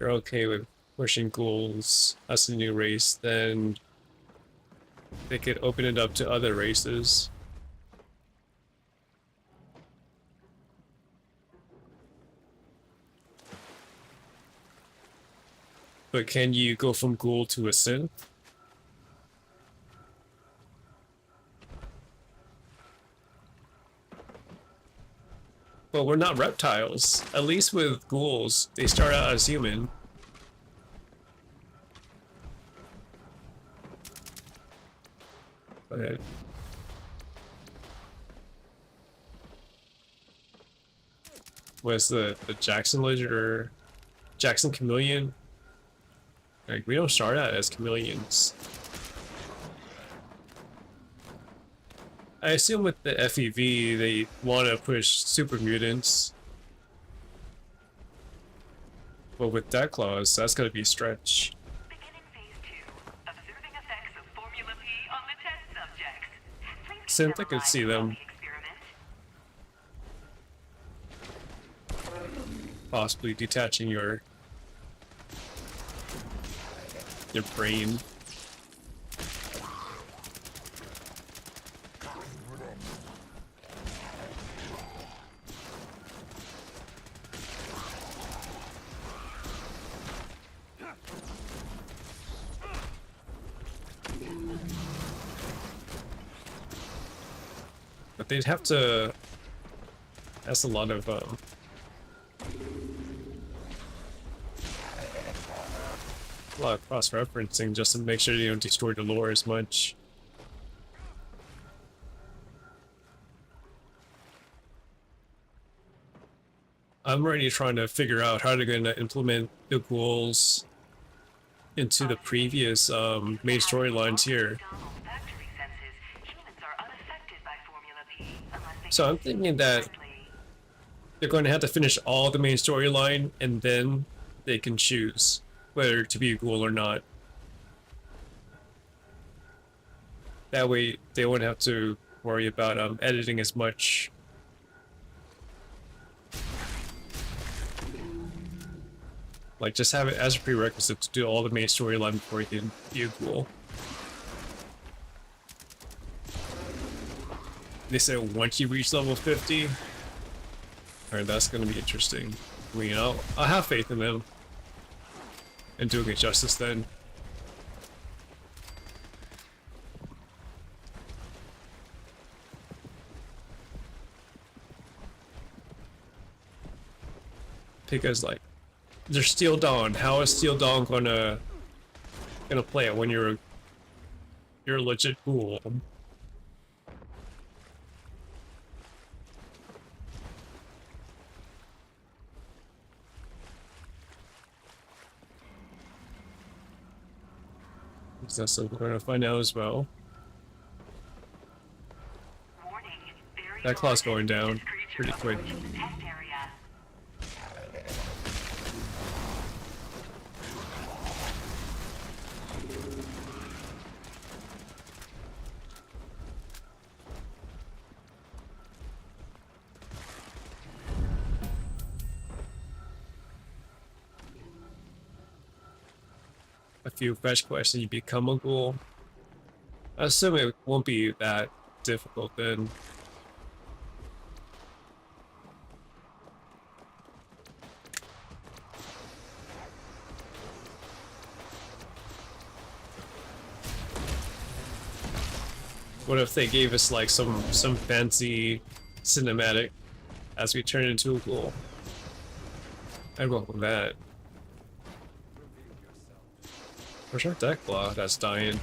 okay with pushing ghouls as a new race, then they could open it up to other races. But can you go from ghoul to a synth? Well, we're not reptiles. At least with ghouls, they start out as human. Go ahead. Was the Jackson lizard or Jackson chameleon? Like, we don't start out as chameleons. I assume with the FEV, they want to push super mutants. But with that clause, that's going to be a stretch. Beginning phase 2. Observing effects of Formula P on the test subjects. Please Synth, I could see them. Possibly detaching your brain. But they'd have to... That's a lot of cross-referencing just to make sure you don't destroy the lore as much. I'm already trying to figure out how they're going to implement the ghouls into the previous main storylines here. So I'm thinking that they're going to have to finish all the main storyline and then they can choose whether to be a ghoul or not. That way they wouldn't have to worry about editing as much. Like, just have it as a prerequisite to do all the main storyline before you can be a ghoul. They said once you reach level 50. Alright, that's gonna be interesting. I mean, I'll have faith in them. And doing it justice then. Because, like, there's Steel Dawn. How is Steel Dawn gonna play it when you're a legit ghoul? That's what we're gonna find out as well. Warning, very That claw's going down large creature pretty quick. approaching the test area. A few fetch quests and you become a ghoul. I assume it won't be that difficult then. What if they gave us like some fancy cinematic as we turn into a ghoul? I'd welcome that. Where's our deck claw that's dying?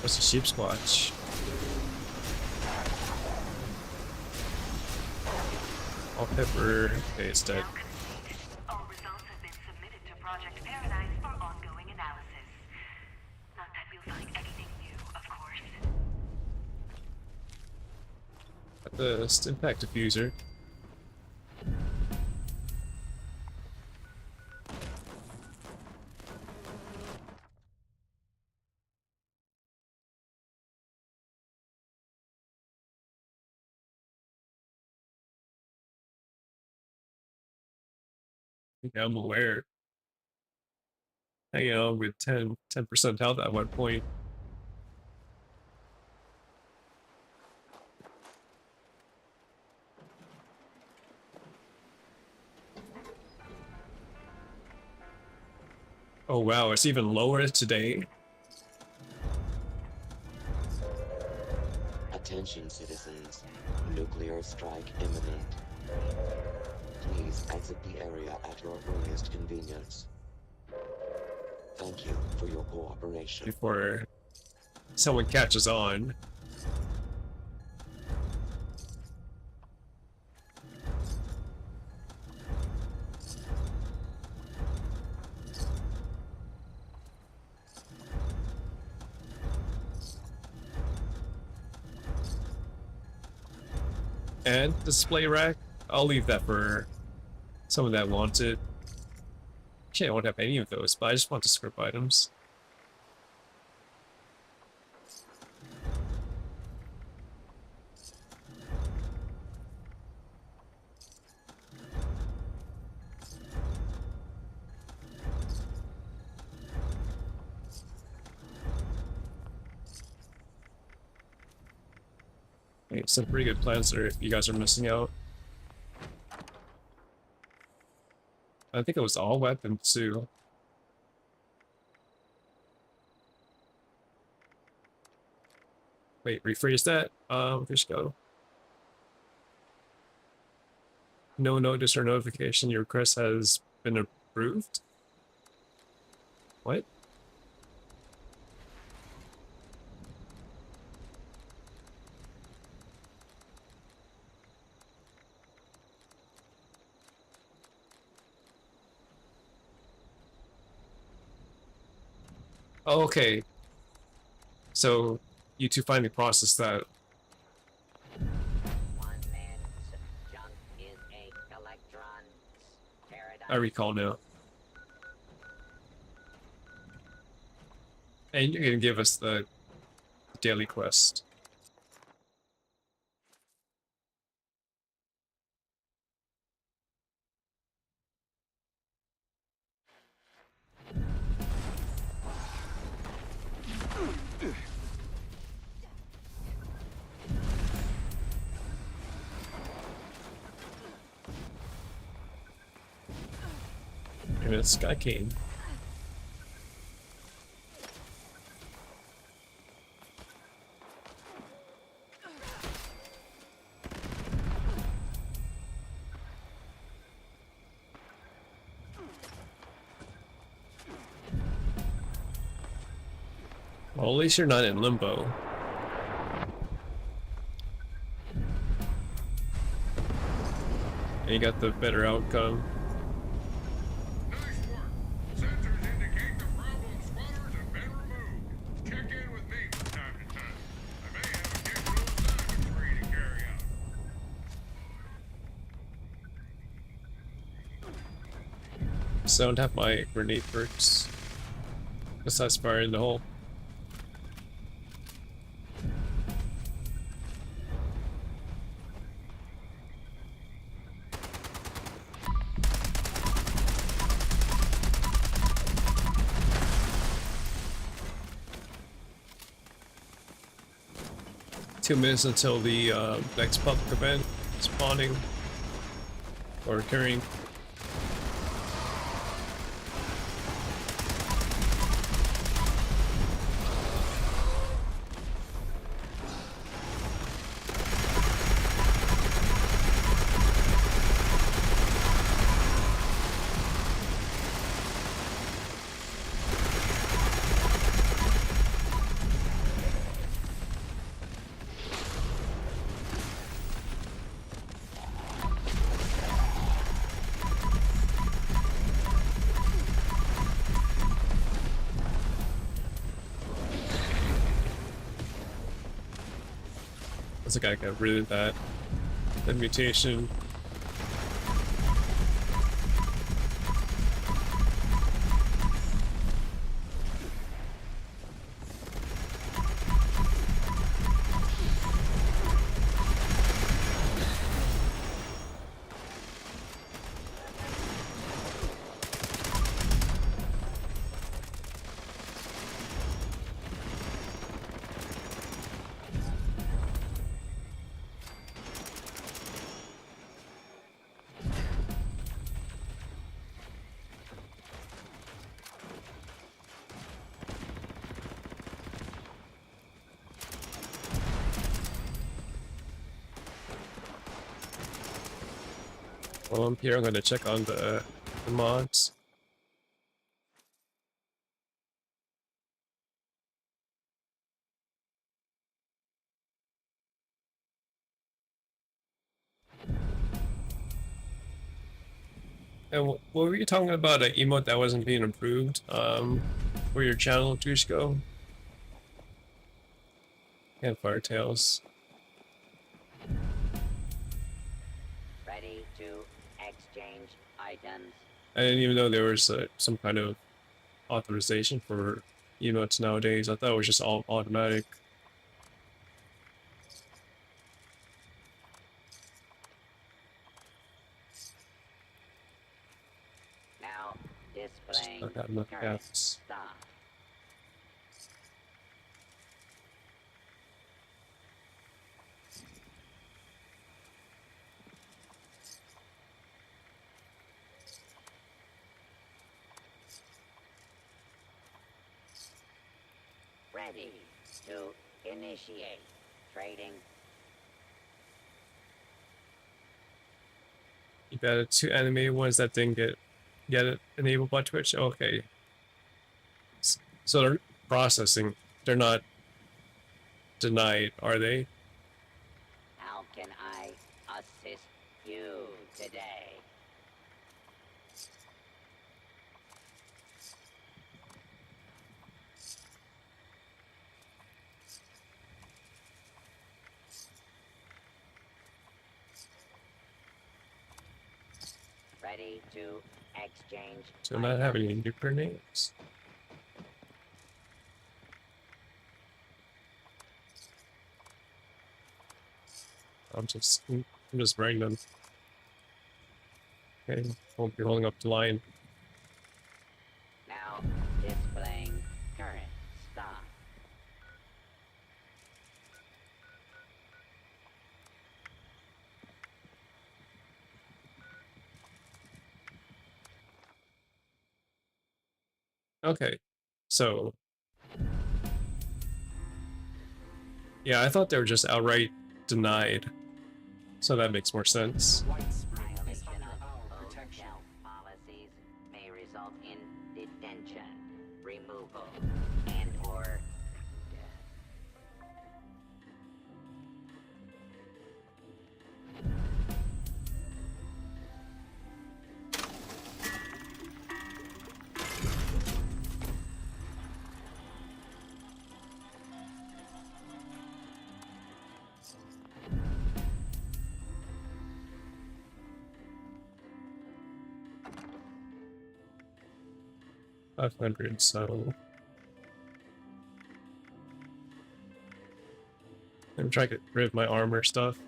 What's a sheep squatch? All pepper. Okay, it's dead. Now complete. All results have been submitted to Project Paradise for ongoing analysis. Not that we'll find anything new, of course. Got the Stimpack diffuser. Yeah, I'm aware. Hanging on with 10% health at one point. Oh wow, it's even lower today. Attention citizens, nuclear strike imminent. Please exit the area at your earliest convenience. Thank you for your cooperation. Before someone catches on. And display rack, I'll leave that for someone that wants it. Actually, I won't have any of those, but I just want to script items. Hey, some pretty good plans there if you guys are missing out. I think it was all weapons too. Wait, rephrase that. Just go. No notice or notification. Your request has been approved. What? Oh, okay. So you two finally processed that. One man's junk is a electron's paradise. I recall now. And you're gonna give us the daily quest. And it's Sky King. Well, at least you're not in limbo. And you got the better outcome. Nice work. Sensors indicate the problem spotters have been removed. Check in with me from time to time. I may have additional assignments for you to carry out. So I don't have my grenade perks. Besides fire in the hole. Two minutes until the next public event spawning or occurring. Looks like I got rid of that mutation. While I'm here, I'm going to check on the mods. And what were you talking about? An emote that wasn't being improved for your channel, Dushko? Campfire Tales. Ready to exchange items. I didn't even know there was some kind of authorization for emotes nowadays. I thought it was just all automatic. Now displaying I got enough current gaps. stock. Ready to initiate trading. You added 2 animated ones that didn't get it enabled by Twitch. Okay. So they're processing. They're not denied, are they? How can I assist you today? ready to exchange. Do not have any new grenades. I'm just wearing them. Okay, won't be holding up the line. Now displaying current stock. Okay, so yeah, I thought they were just outright denied, so that makes more sense. Violation of hotel policies may result in detention, removal, and/or death. 500, so I'm trying to get rid of my armor stuff.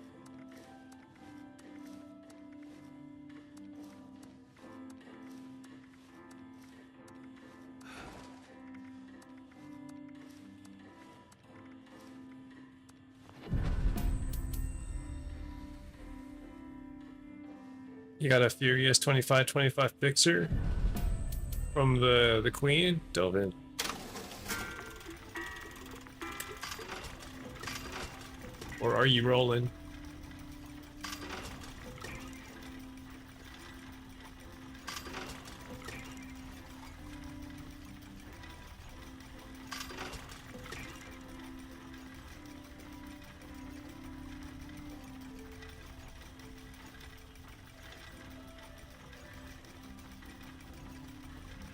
You got a Furious 25-25 fixer from the Queen, Dovin? Or are you rolling?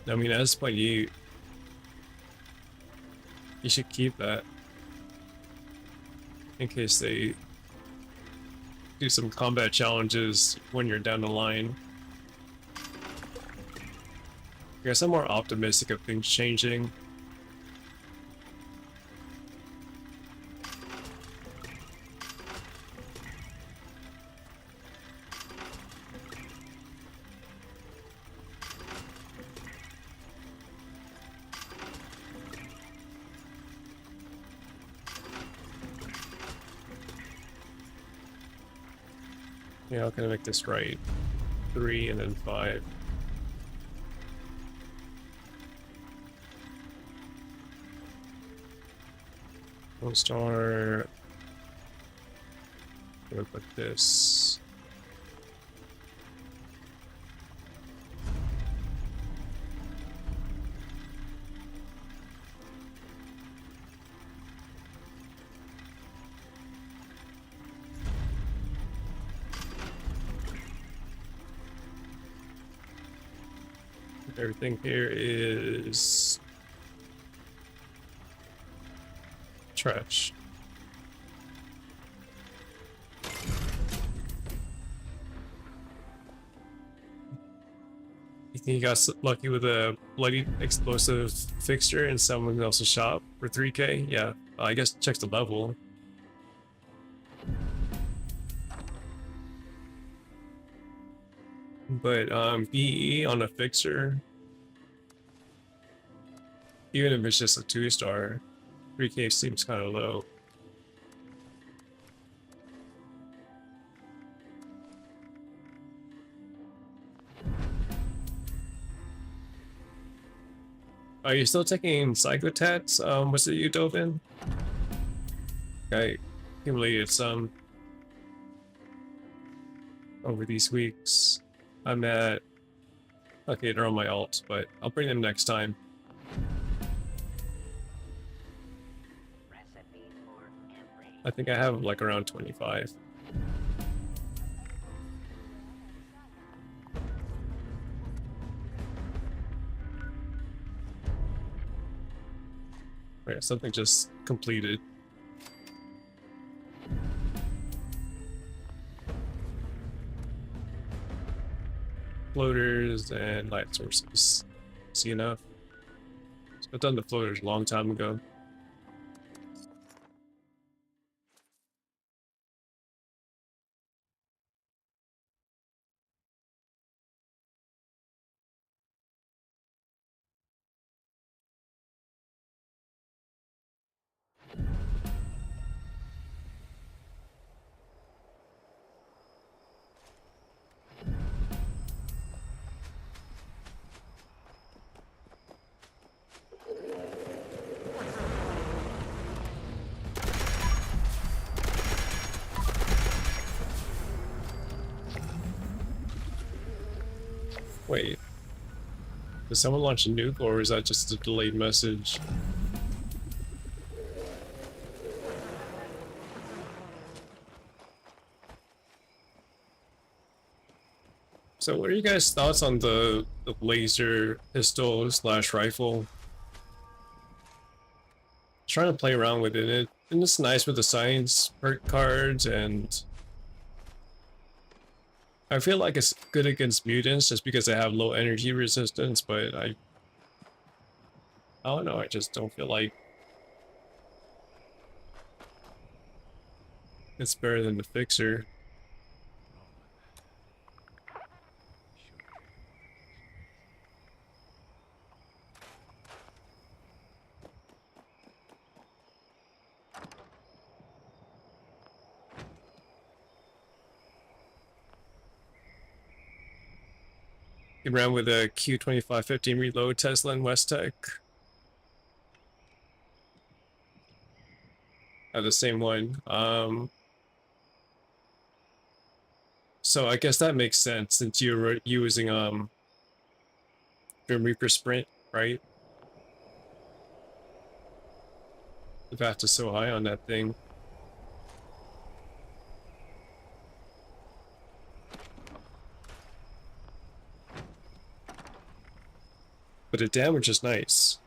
I mean, at this point, you should keep that in case they do some combat challenges when you're down the line. I guess I'm more optimistic of things changing. Yeah, I'm gonna make this right. 3 and then 5. One star. Gonna put this. Everything here is trash. You think you got lucky with a bloody explosive fixture in someone else's shop for 3K? Yeah, I guess check the level. But BE on a fixer, even if it's just a 2-star, 3K seems kind of low. Are you still taking psychotats? Was it you dove in? I accumulated some over these weeks. I'm at... Okay, they're on my alt, but I'll bring them next time. I think I have like around 25. Right, something just completed. floaters and light sources. See enough? So I've done the floaters a long time ago. Wait, did someone launch a nuke, or is that just a delayed message? So what are you guys' thoughts on the laser pistol slash rifle? Trying to play around with it, and it's nice with the science perk cards, and I feel like it's good against mutants just because they have low energy resistance, but I don't know, I just don't feel like it's better than the fixer. He ran with a Q2515 reload Tesla and West Tech. The same one. So I guess that makes sense since you were using Grim Reaper Sprint, right? The VAT is so high on that thing. But the damage is nice.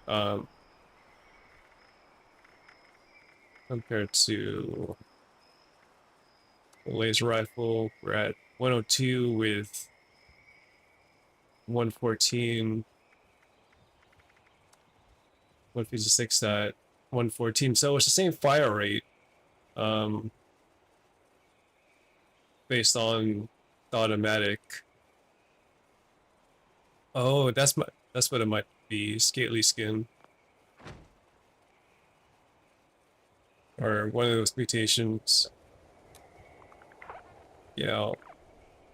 Compared to the laser rifle, we're at 102 with 114, 156 at 114. So it's the same fire rate, based on the automatic. Oh, that's what it might be. Scaly skin, or one of those mutations. Yeah,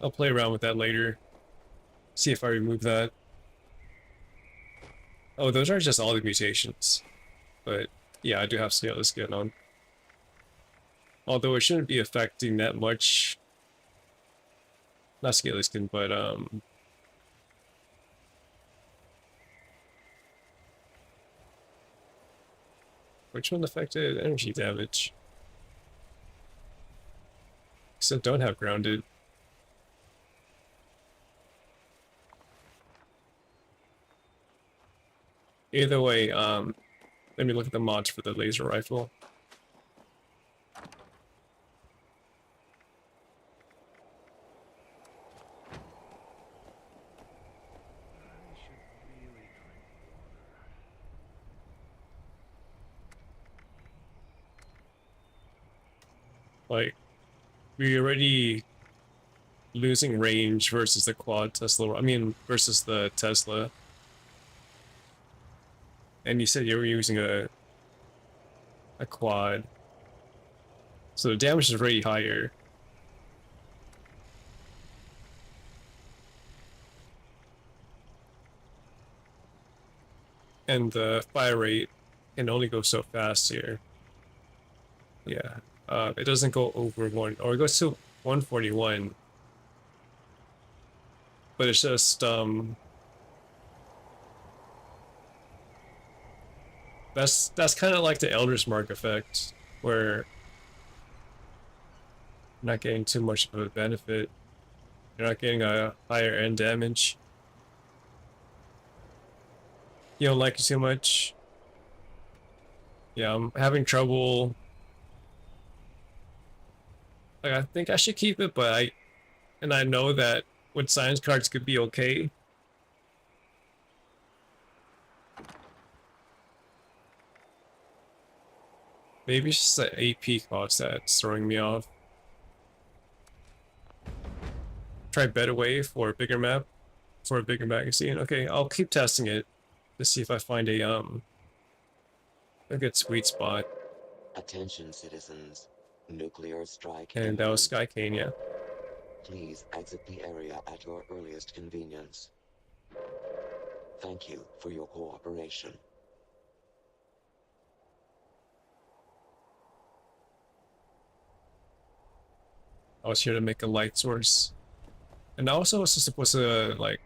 I'll play around with that later. See if I remove that. Oh, those are just all the mutations. But yeah, I do have scaly skin on. Although it shouldn't be affecting that much. Not scaly skin, but which one affected energy damage? So don't have grounded. Either way, let me look at the mods for the laser rifle. Like, we already losing range versus the quad Tesla. I mean, versus the Tesla. And you said you were using a quad. So the damage is already higher. And the fire rate can only go so fast here. Yeah. It doesn't go over 1, or it goes to 141. But it's just, that's kind of like the Elder's Mark effect, where you're not getting too much of a benefit. You're not getting a higher end damage. You don't like it too much. Yeah, I'm having trouble. Like, I think I should keep it, but I know that with science cards could be okay. Maybe it's just the AP cost that's throwing me off. Try better way for a bigger map, for a bigger magazine. Okay, I'll keep testing it to see if I find a good sweet spot. Attention citizens. Nuclear strike And that was imminent. Skycane, yeah. Please exit the area at your earliest convenience. Thank you for your cooperation. I was here to make a light source. And I also was supposed to, like,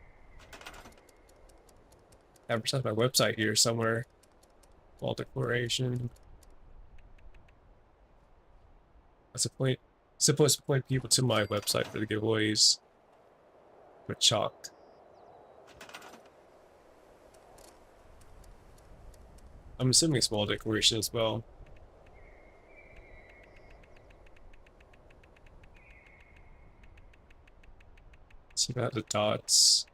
advertise my website here somewhere. Wall declaration. That's a point. Supposed to point people to my website for the giveaways. With chalk. I'm assuming it's wall decoration as well. See about the dots.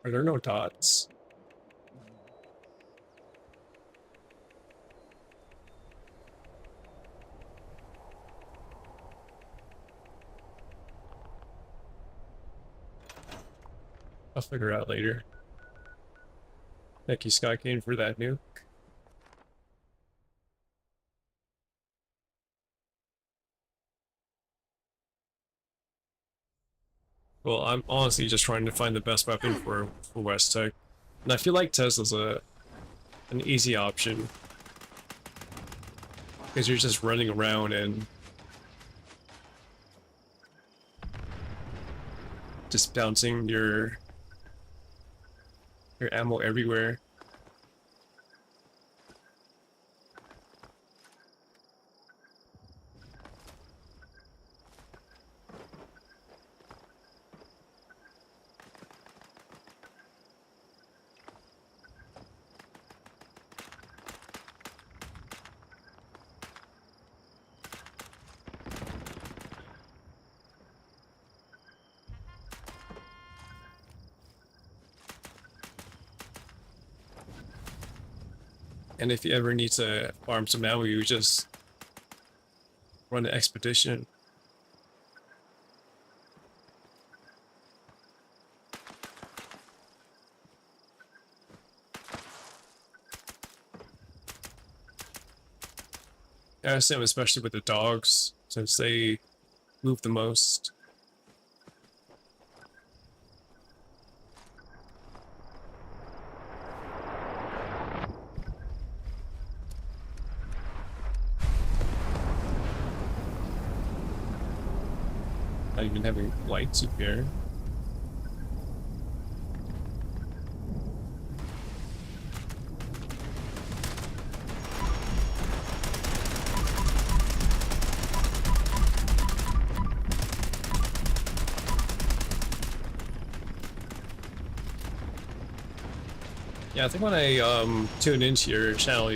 Are there no dots? I'll figure out later. Thank you, Skycane, for that nuke. Well, I'm honestly just trying to find the best weapon for West Tech. And I feel like Tesla's an easy option. Because you're just running around and just bouncing your ammo everywhere. And if you ever need to farm some ammo, you just run an expedition. I assume especially with the dogs, since they move the most. Not even having lights up here. Yeah, I think when I tune into your channel,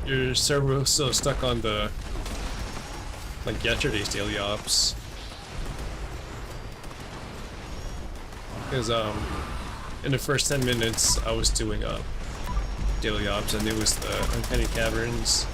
your server was still stuck on the like yesterday's daily ops. Because in the first 10 minutes I was doing daily ops and it was the Uncanny Caverns.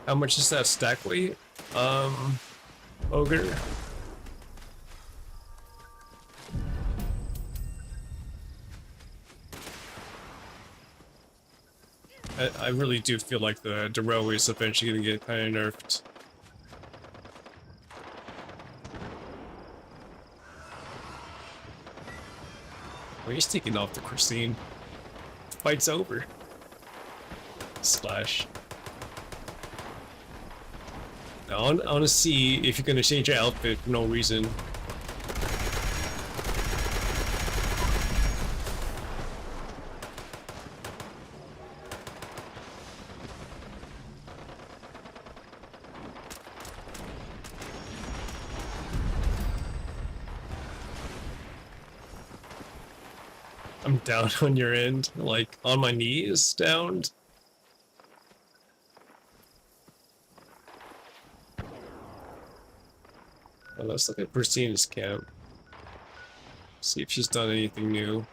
How much is that stack weight? Ogre? I really do feel like the railway is eventually gonna get kind of nerfed. Well, he's taking off the Christine. Fight's over. Slash. Now, I want to see if you're gonna change your outfit for no reason. I'm down on your end, like on my knees, down. Well, let's look at Christina's camp. See if she's done anything new.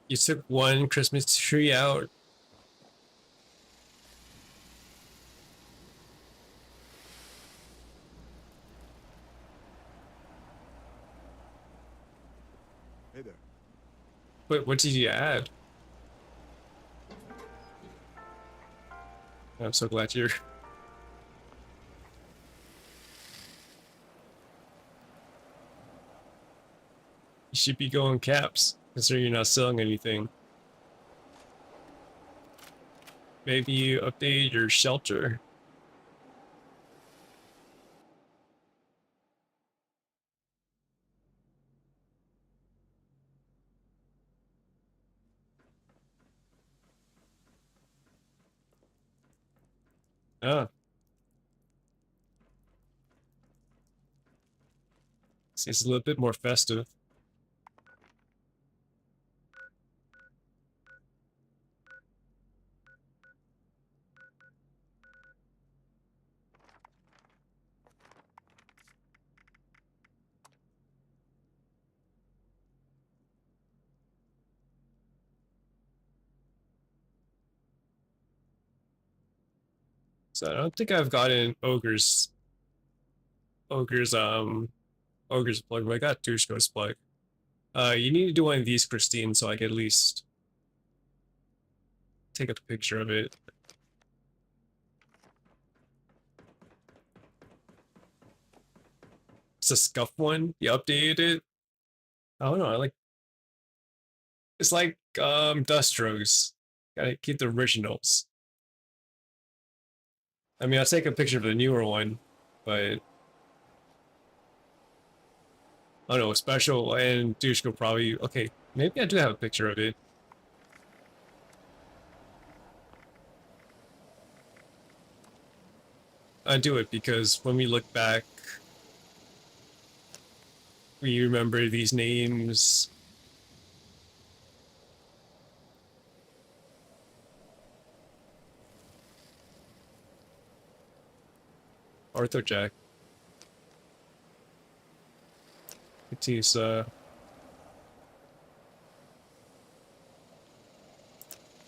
You took one Christmas tree out. Hey there. But what did you add? I'm so glad you're... You should be going caps, considering you're not selling anything. Maybe you update your shelter. Ah. It's a little bit more festive. So I don't think I've gotten Ogre's plug, but I got Dushko's plug. You need to do one of these, Christine, so I can at least take a picture of it. It's a scuff one. You updated it. I don't know. I like. It's like Dustros. Gotta keep the originals. I mean, I'll take a picture of the newer one, but I don't know. Special and Dushko probably. Okay, maybe I do have a picture of it. I do it because when we look back, we remember these names. Orthojack. Batista.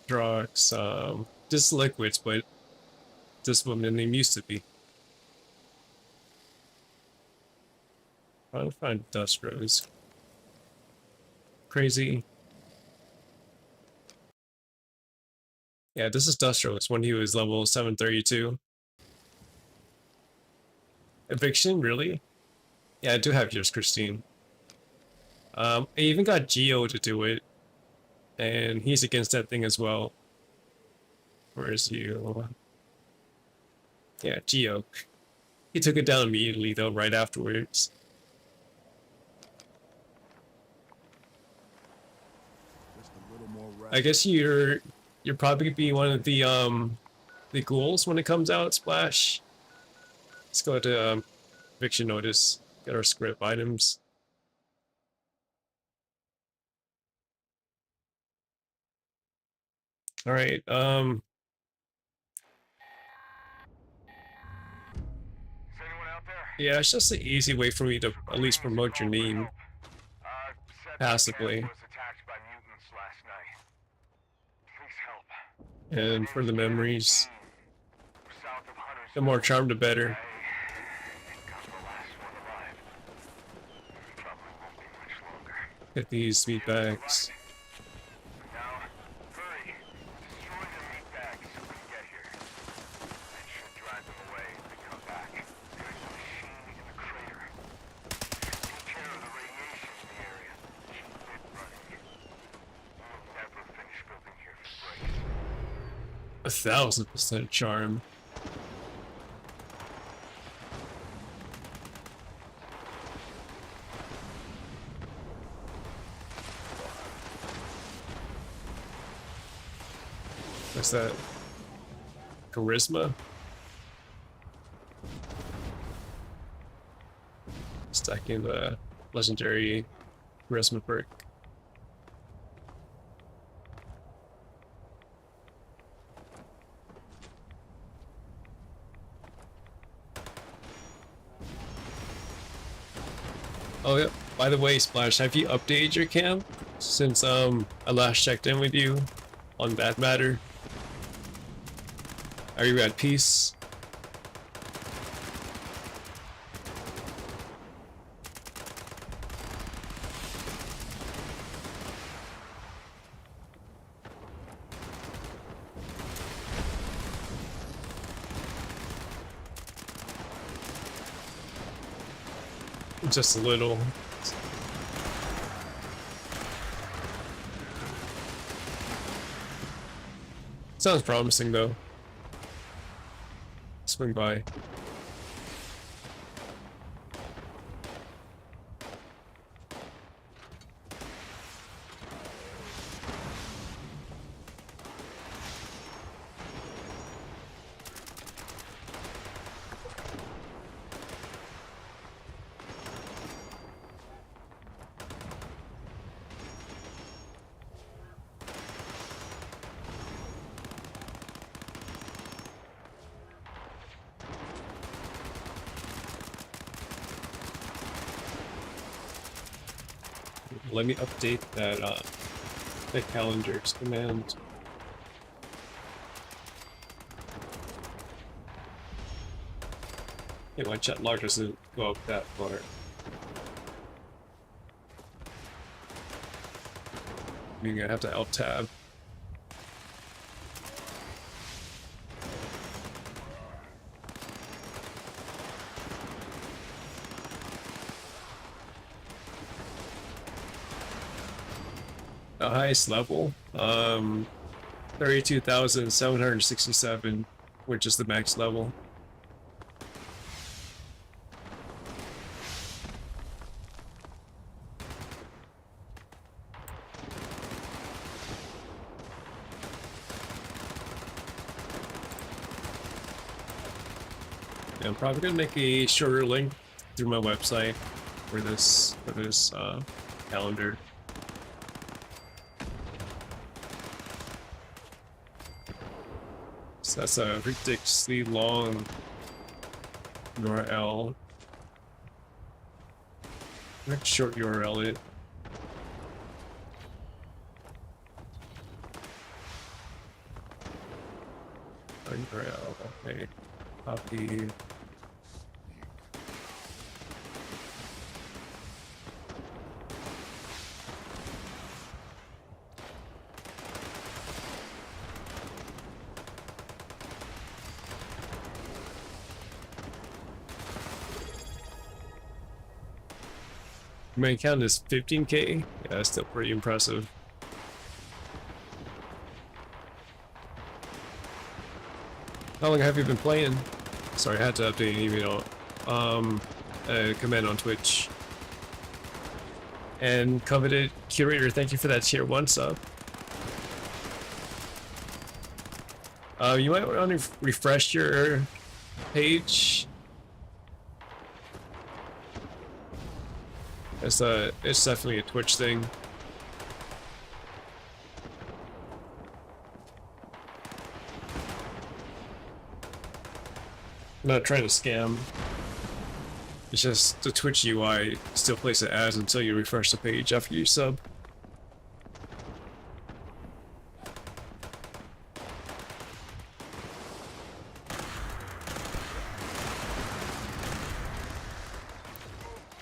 Drugs. Just liquids, but this what the name used to be. Trying to find Dust Rose. Crazy. Yeah, this is Dust Rose when he was level 732. Eviction, really? Yeah, I do have yours, Christine. I even got Geo to do it. And he's against that thing as well. Where's you? Yeah, Geo. He took it down immediately though, right afterwards. Just a little more I guess you're probably be one of the ghouls when it comes out, Splash. Let's go to eviction notice. Get our script items. All right. Is anyone out there? Yeah, it's just an easy way for me to at least promote your name Said passively. was attacked by mutants last night. Please help. And for the memories, South of Hunter's the more charm, the better. think I'm the last one alive. Probably won't be much longer. Get these meat bags. Now, hurry. Destroy the meat bags so we can get here. That should drive them away if they come back. There's a machine in the crater. Take care of the radiation in the area. Keep it running. We'll never finish building here for Rhexxz. 1000% charm. What's that? Charisma? Stacking the legendary charisma perk. Oh yeah, by the way, Splash, have you updated your camp since I last checked in with you on that matter? Are you at peace? Just a little. Sounds promising though. Swing by. Let me update that the calendars command. Yeah, my chat log doesn't go up that far. Meaning I have to alt tab. The highest level, 32,767, which is the max level. Yeah, I'm probably gonna make a shorter link through my website for this calendar. So that's a ridiculously long URL. Next short URL it. URL, okay. Copy. My account is 15K. Yeah, that's still pretty impressive. How long have you been playing? Sorry, I had to update an email. Comment on Twitch. And coveted curator, thank you for that tier 1 sub. You might want to refresh your page. It's definitely a Twitch thing. I'm not trying to scam. It's just the Twitch UI still plays the ads until you refresh the page after you sub.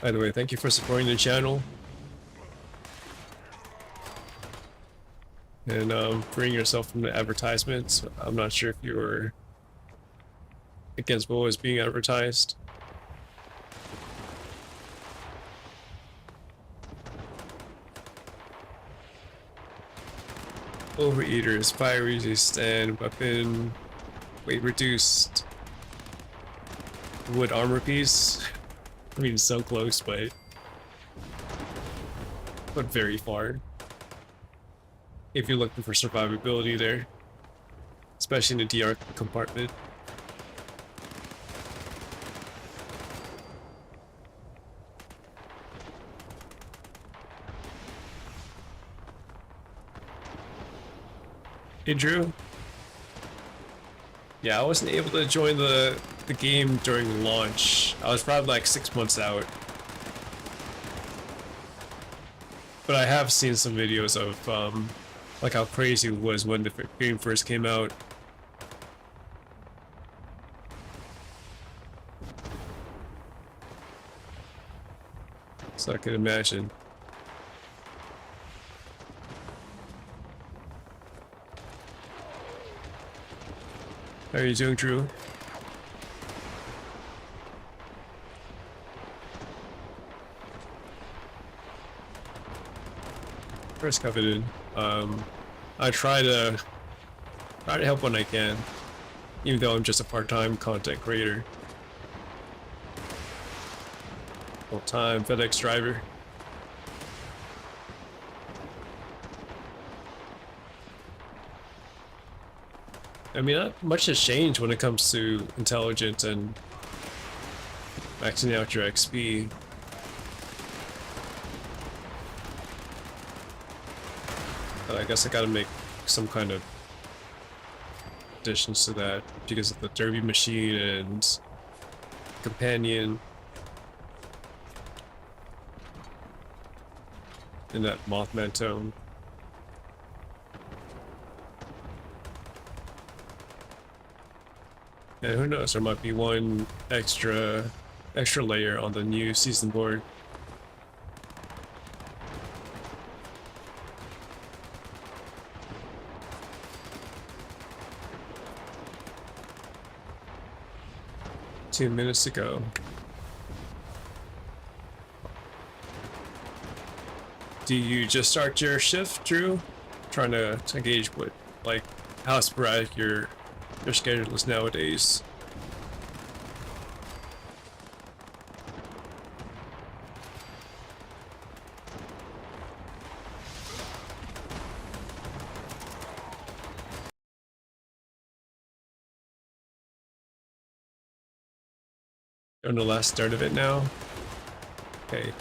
By the way, thank you for supporting the channel. And freeing yourself from the advertisements. I'm not sure if you were against what was being advertised. Overeaters, fire resist, weapon weight reduced. Wood armor piece. I mean, so close, but very far. If you're looking for survivability there, especially in the DR compartment. Hey Drew? Yeah, I wasn't able to join the game during launch. I was probably like 6 months out. But I have seen some videos of like how crazy it was when the game first came out. So I can imagine. How are you doing, Drew? First coveted. I try to help when I can, even though I'm just a part-time content creator. Full-time FedEx driver. I mean, not much has changed when it comes to intelligence and maxing out your XP. But I guess I gotta make some kind of additions to that because of the derby machine and companion and that Mothman tome. And who knows, there might be one extra layer on the new season board. Two minutes to go. Do you just start your shift, Drew? Trying to gauge what, like, how sporadic your schedule is nowadays. On the last start of it now. Okay.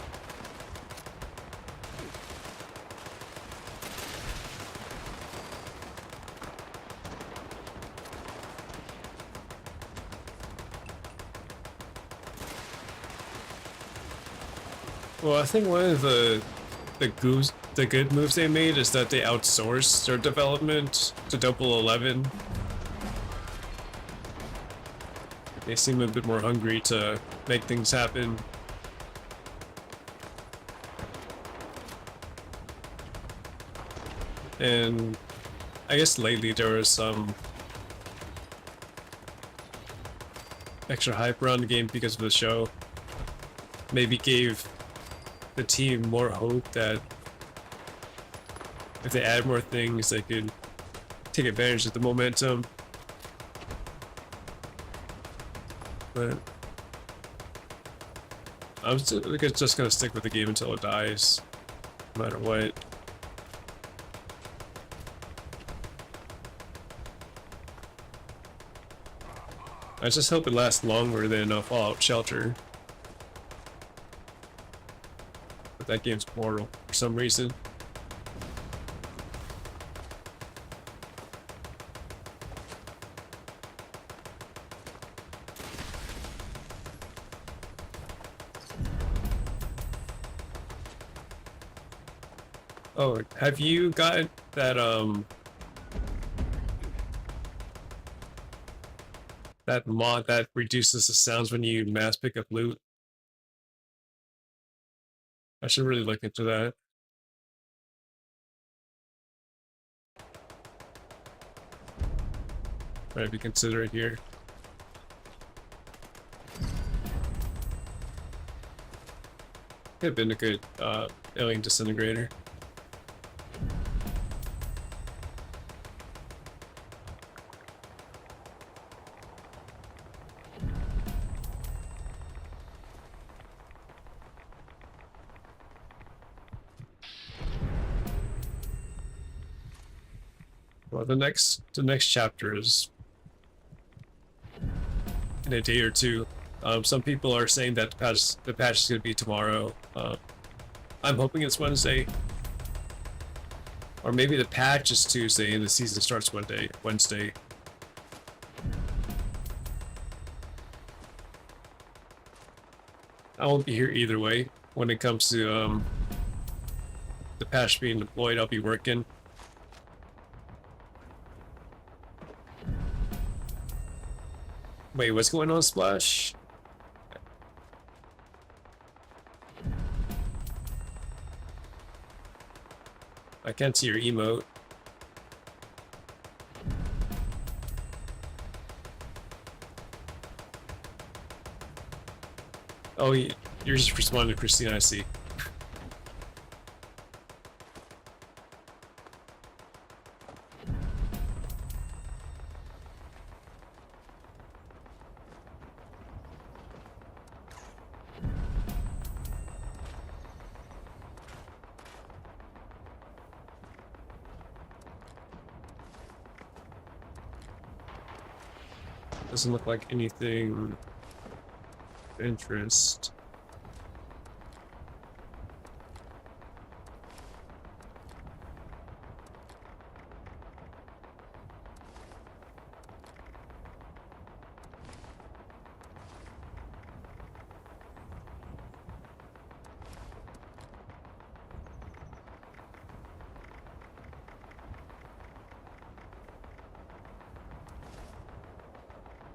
Well, I think one of the good moves they made is that they outsourced their development to 011. They seem a bit more hungry to make things happen. And I guess lately there was some extra hype around the game because of the show. Maybe gave the team more hope that if they add more things, they could take advantage of the momentum. But I'm just gonna stick with the game until it dies, no matter what. I just hope it lasts longer than Fallout Shelter. But that game's mortal for some reason. Oh, have you got that that mod that reduces the sounds when you mass pick up loot? I should really look into that. Maybe consider it here. Could have been a good alien disintegrator. Well, the next chapter is in a day or two. Some people are saying that the patch is going to be tomorrow. I'm hoping it's Wednesday, or maybe the patch is Tuesday and the season starts Wednesday. I won't be here either way. When it comes to the patch being deployed, I'll be working. Wait, what's going on, Splash? I can't see your emote. Oh, you're just responding to Christina, I see. Doesn't look like anything of interest.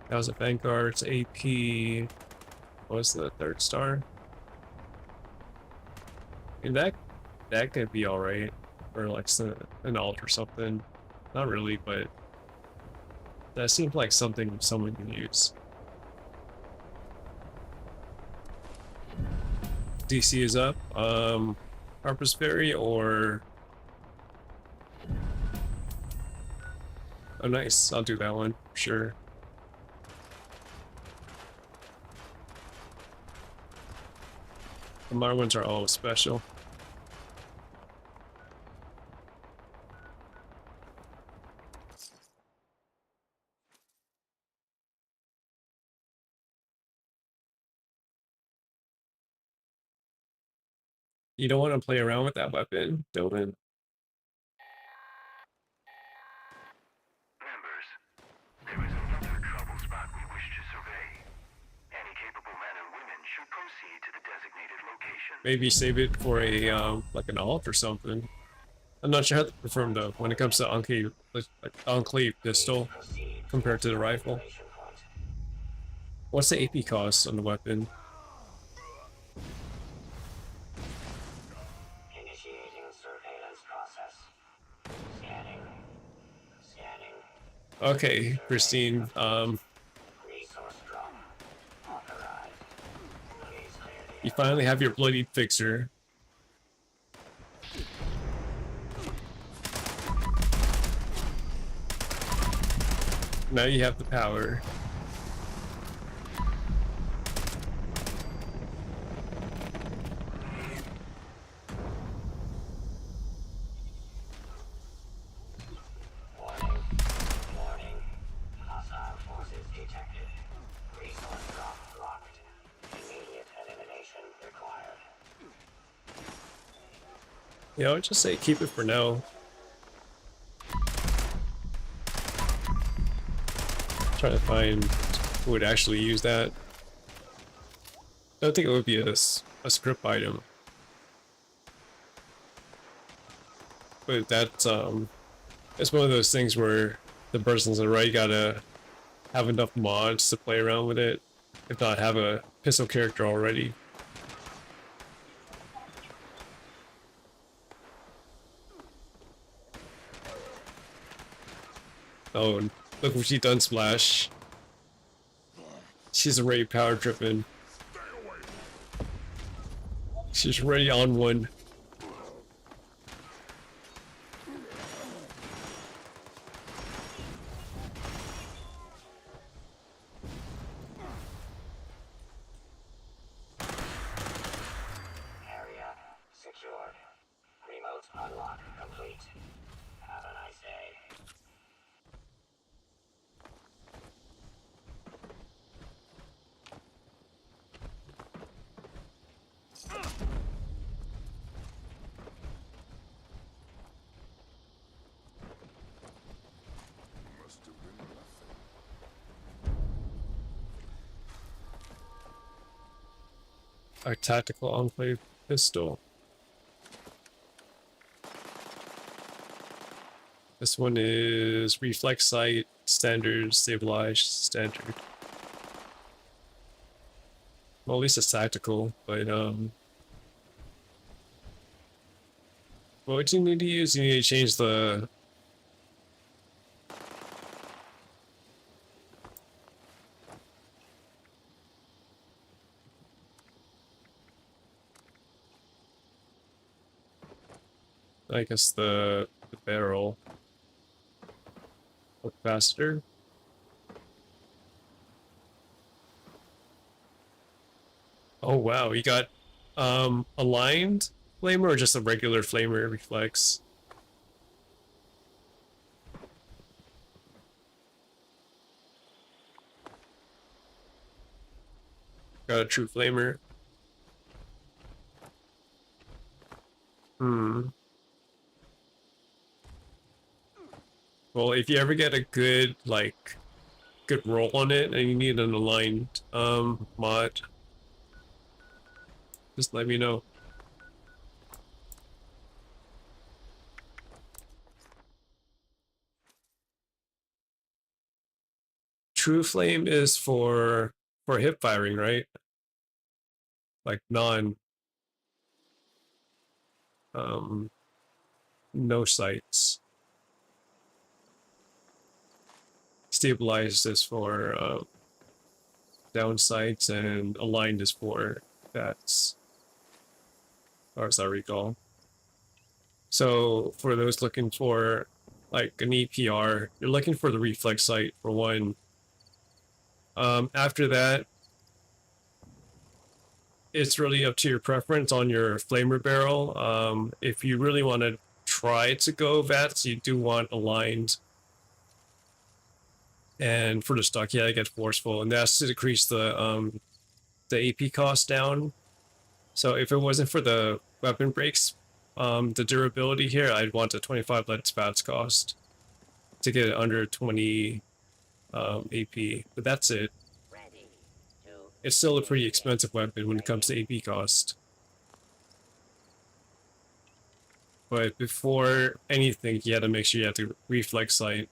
That was a Vanguard's AP. What was the 3rd star? And that could be alright. Or like an alt or something. Not really, but that seems like something someone can use. DC is up. Harper's Ferry or... Oh nice, I'll do that one, sure. The modern ones are all special. You don't want to play around with that weapon, Dylan. Members, there is another trouble spot we wish to survey. Any capable men and women should proceed to the designated location. Maybe save it for a like an alt or something. I'm not sure how to perform though when it comes to Enclave pistol compared to the rifle. What's the AP cost on the weapon? Initiating surveillance process. Scanning. Okay, Christine, Resource drop. Authorized. Please clear the you finally have your bloody fixer. Now you have the power. Warning. Hostile forces detected. Resource drop locked. Immediate elimination required. Yeah, I would just say keep it for now. Trying to find who would actually use that. I don't think it would be a script item. but that's it's one of those things where the person's right, you gotta have enough mods to play around with it, if not have a pistol character already. Oh, and look what she done, Splash. She's already power tripping. She's already on one. Area secured. Remote unlock complete. Have a nice day. Must have been nothing. A tactical enclave pistol. This one is reflex sight, standard, stabilized, standard. Well, at least it's tactical, but what do you need to use? You need to change the I guess the barrel capacitor. Oh wow, you got aligned flamer or just a regular flamer reflex? Got a true flamer. Well, if you ever get a good good roll on it and you need an aligned mod, just let me know. True flame is for hip firing, right? Like non no sights. Stabilized is for down sights and aligned is for that's, as far as I recall. So for those looking for like an EPR, you're looking for the reflex sight for one. After that, it's really up to your preference on your flamer barrel. If you really want to try to go VATS, you do want aligned. And for the stock, yeah, I get forceful, and that's to decrease the AP cost down. So if it wasn't for the weapon breaks, the durability here, I'd want a 25 lead spats cost to get it under 20 AP, but that's it. Ready to It's still a pretty expensive weapon when it comes to AP cost. But before anything, you had to make sure you have the reflex sight.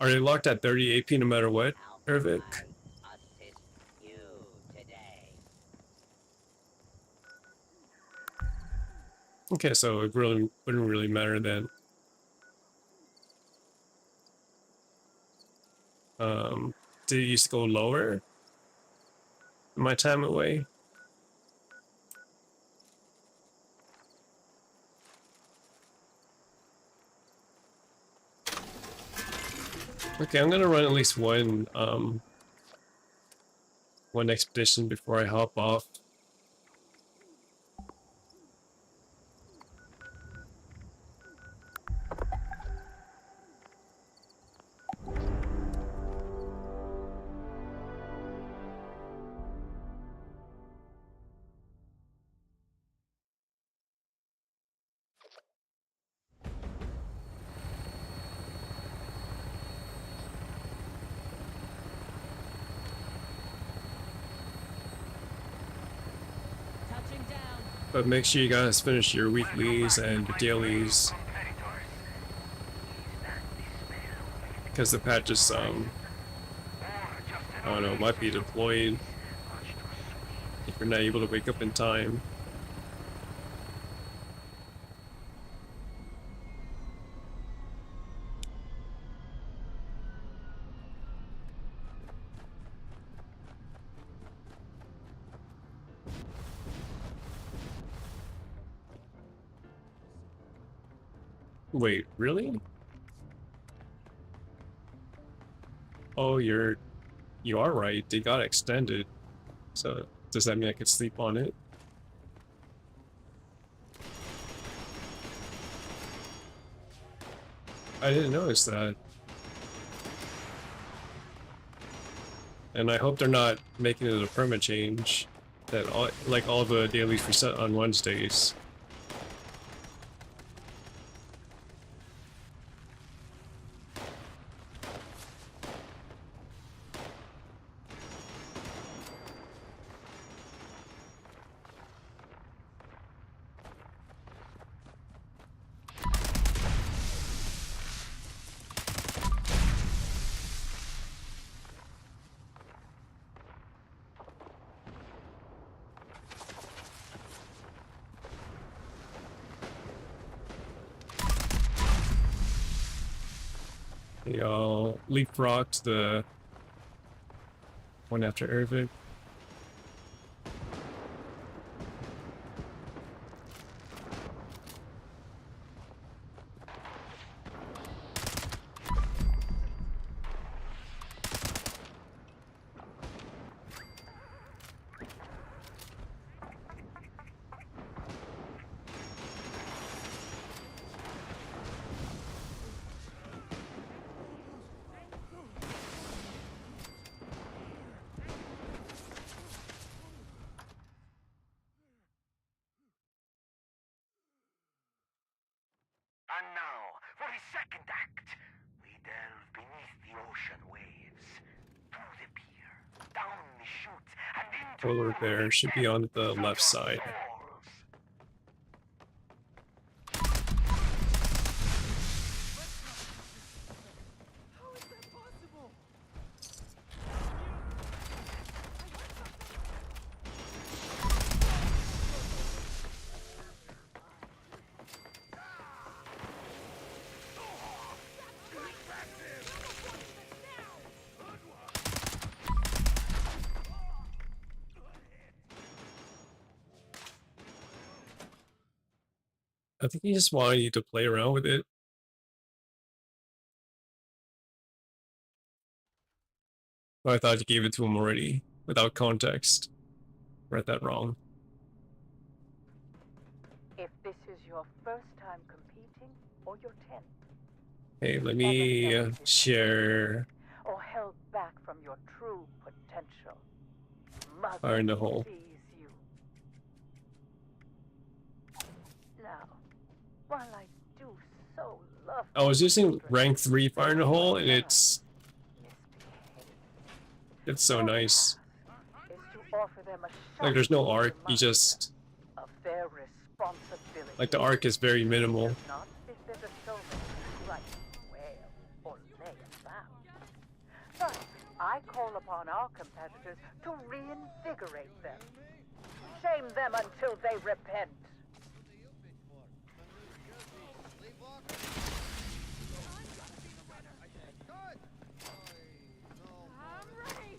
Are they locked at 30 AP no matter what, Ervik? assist you today. Okay, so it really wouldn't really matter then. Did it used to go lower? My time away? Okay, I'm gonna run at least one expedition before I hop off. But make sure you guys finish your weeklies and your dailies. Because the patches, I don't know, might be deployed if you're not able to wake up in time. Wait, really? Oh, you are right. They got extended. So does that mean I could sleep on it? I didn't notice that. And I hope they're not making it a perma change that all the dailies reset on Wednesdays. Y'all leapfrogged the one after Ervik. And now, for the second act, we delve beneath the ocean waves, through the pier, down the chute, and into Polar bear should be on the left side. How is that possible? I think he just wanted you to play around with it. But I thought you gave it to him already, without context. Read that wrong. If this is your first time competing or your 10th, Hey, let me share or held back from your true potential, Fire in the Hole. sees you. Now, while I do so love I was using rank 3 Fire in the Hole, and it's so nice. is to offer them a Like, there's no shot arc, to you just... of their responsibility. Like, the arc is very minimal. Not fit their soulmate to strike, wail, or lay about. But I call upon our competitors to reinvigorate them. Shame them until they repent. I'm ready.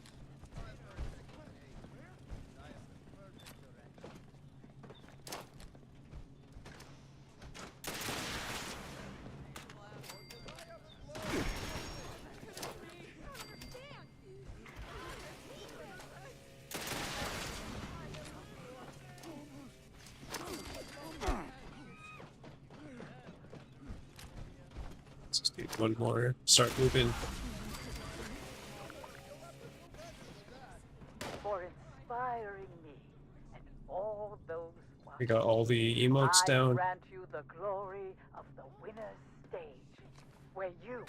Let's just get one more. Start moving. For inspiring me and all those We got all the emotes I down. grant you the glory of the winner's stage, where you,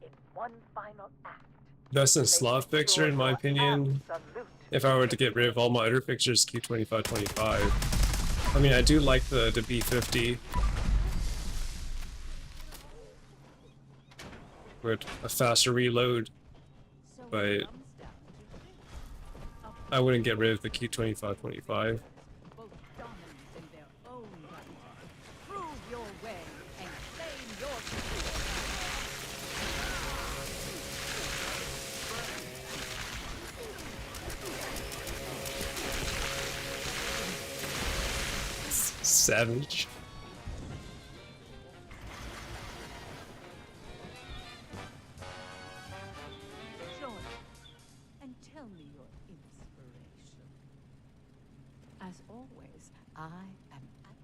in one final act, Best in slot fixture, in my opinion. absolute If I were to get rid of all my other fixtures, Q2525. I mean, I do like the B50 with a faster reload, but I wouldn't get rid of the Q25-25. Both dominant in their own right. Prove your way and claim your Savage. Join and tell me your inspiration. As always, I am at.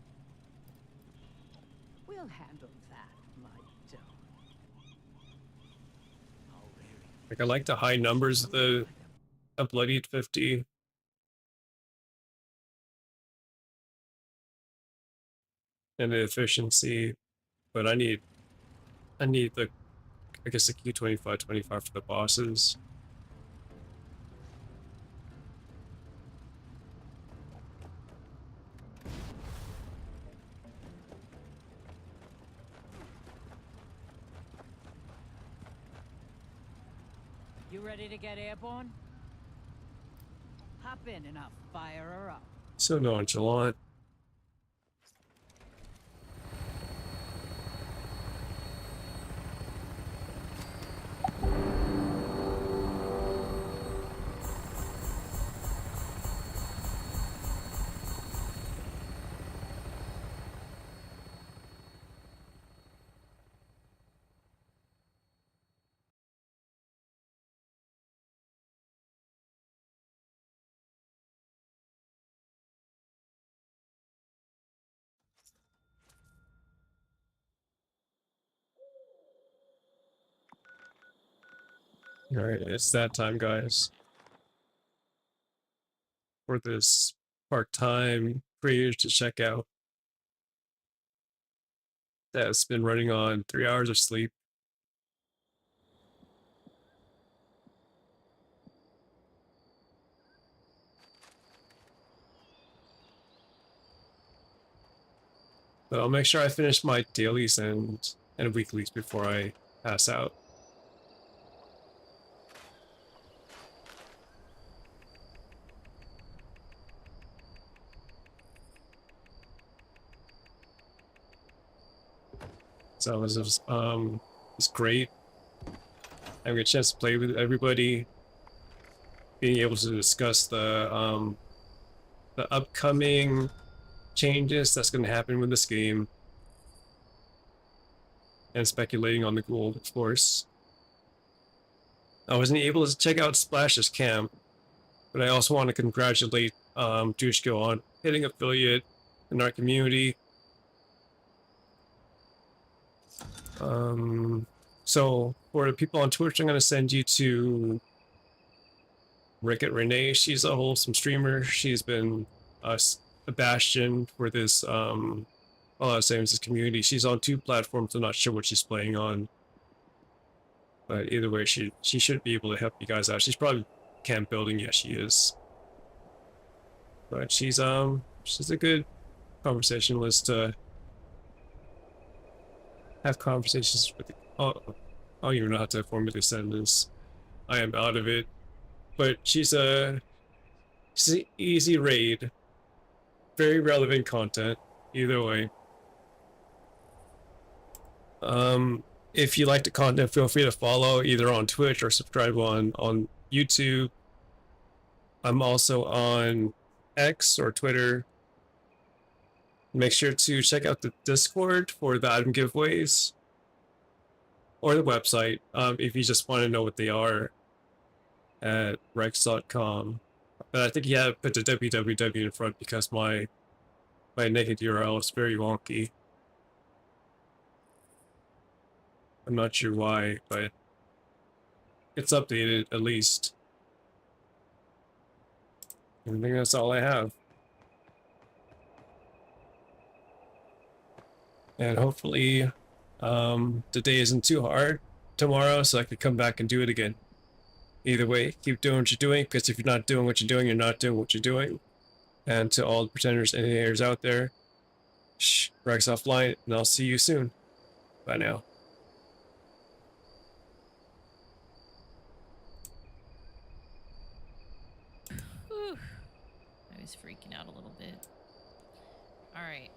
We'll handle that, my darling. Like, I like the high numbers of the Bloodied 50. And the efficiency, but I need the, I guess the Q25-25 for the bosses. You ready to get airborne? Hop in and I'll fire her up. So nonchalant. Alright, it's that time, guys. For this part-time creator to check out. That's been running on 3 hours of sleep. But I'll make sure I finish my dailies and weeklies before I pass out. So it was great having a chance to play with everybody, being able to discuss the upcoming changes that's going to happen with this game, and speculating on the gold, of course. I wasn't able to check out Splash's camp, but I also want to congratulate Dushko on hitting affiliate in our community. So for the people on Twitch, I'm going to send you to Ricket Renee. She's a wholesome streamer. She's been a bastion for this this community. She's on 2 platforms. I'm not sure what she's playing on, but either way, she should be able to help you guys out. She's probably camp building. Yeah, she is. But she's a good conversationalist to have conversations with. Oh, I don't even know how to formulate a sentence. I am out of it. But she's an easy raid. Very relevant content. Either way. If you like the content, feel free to follow either on Twitch or subscribe on YouTube. I'm also on X or Twitter. Make sure to check out the Discord for the item giveaways, or the website if you just want to know what they are, at Rhexxz.com. But I think you have to put the www in front because my naked URL is very wonky. I'm not sure why, but it's updated at least. I think that's all I have. And hopefully the day isn't too hard tomorrow so I could come back and do it again. Either way, keep doing what you're doing, because if you're not doing what you're doing, you're not doing what you're doing. And to all the pretenders and haters out there, shh, Rhexxz offline, and I'll see you soon. Bye now. Whew. I was freaking out a little bit. Alright.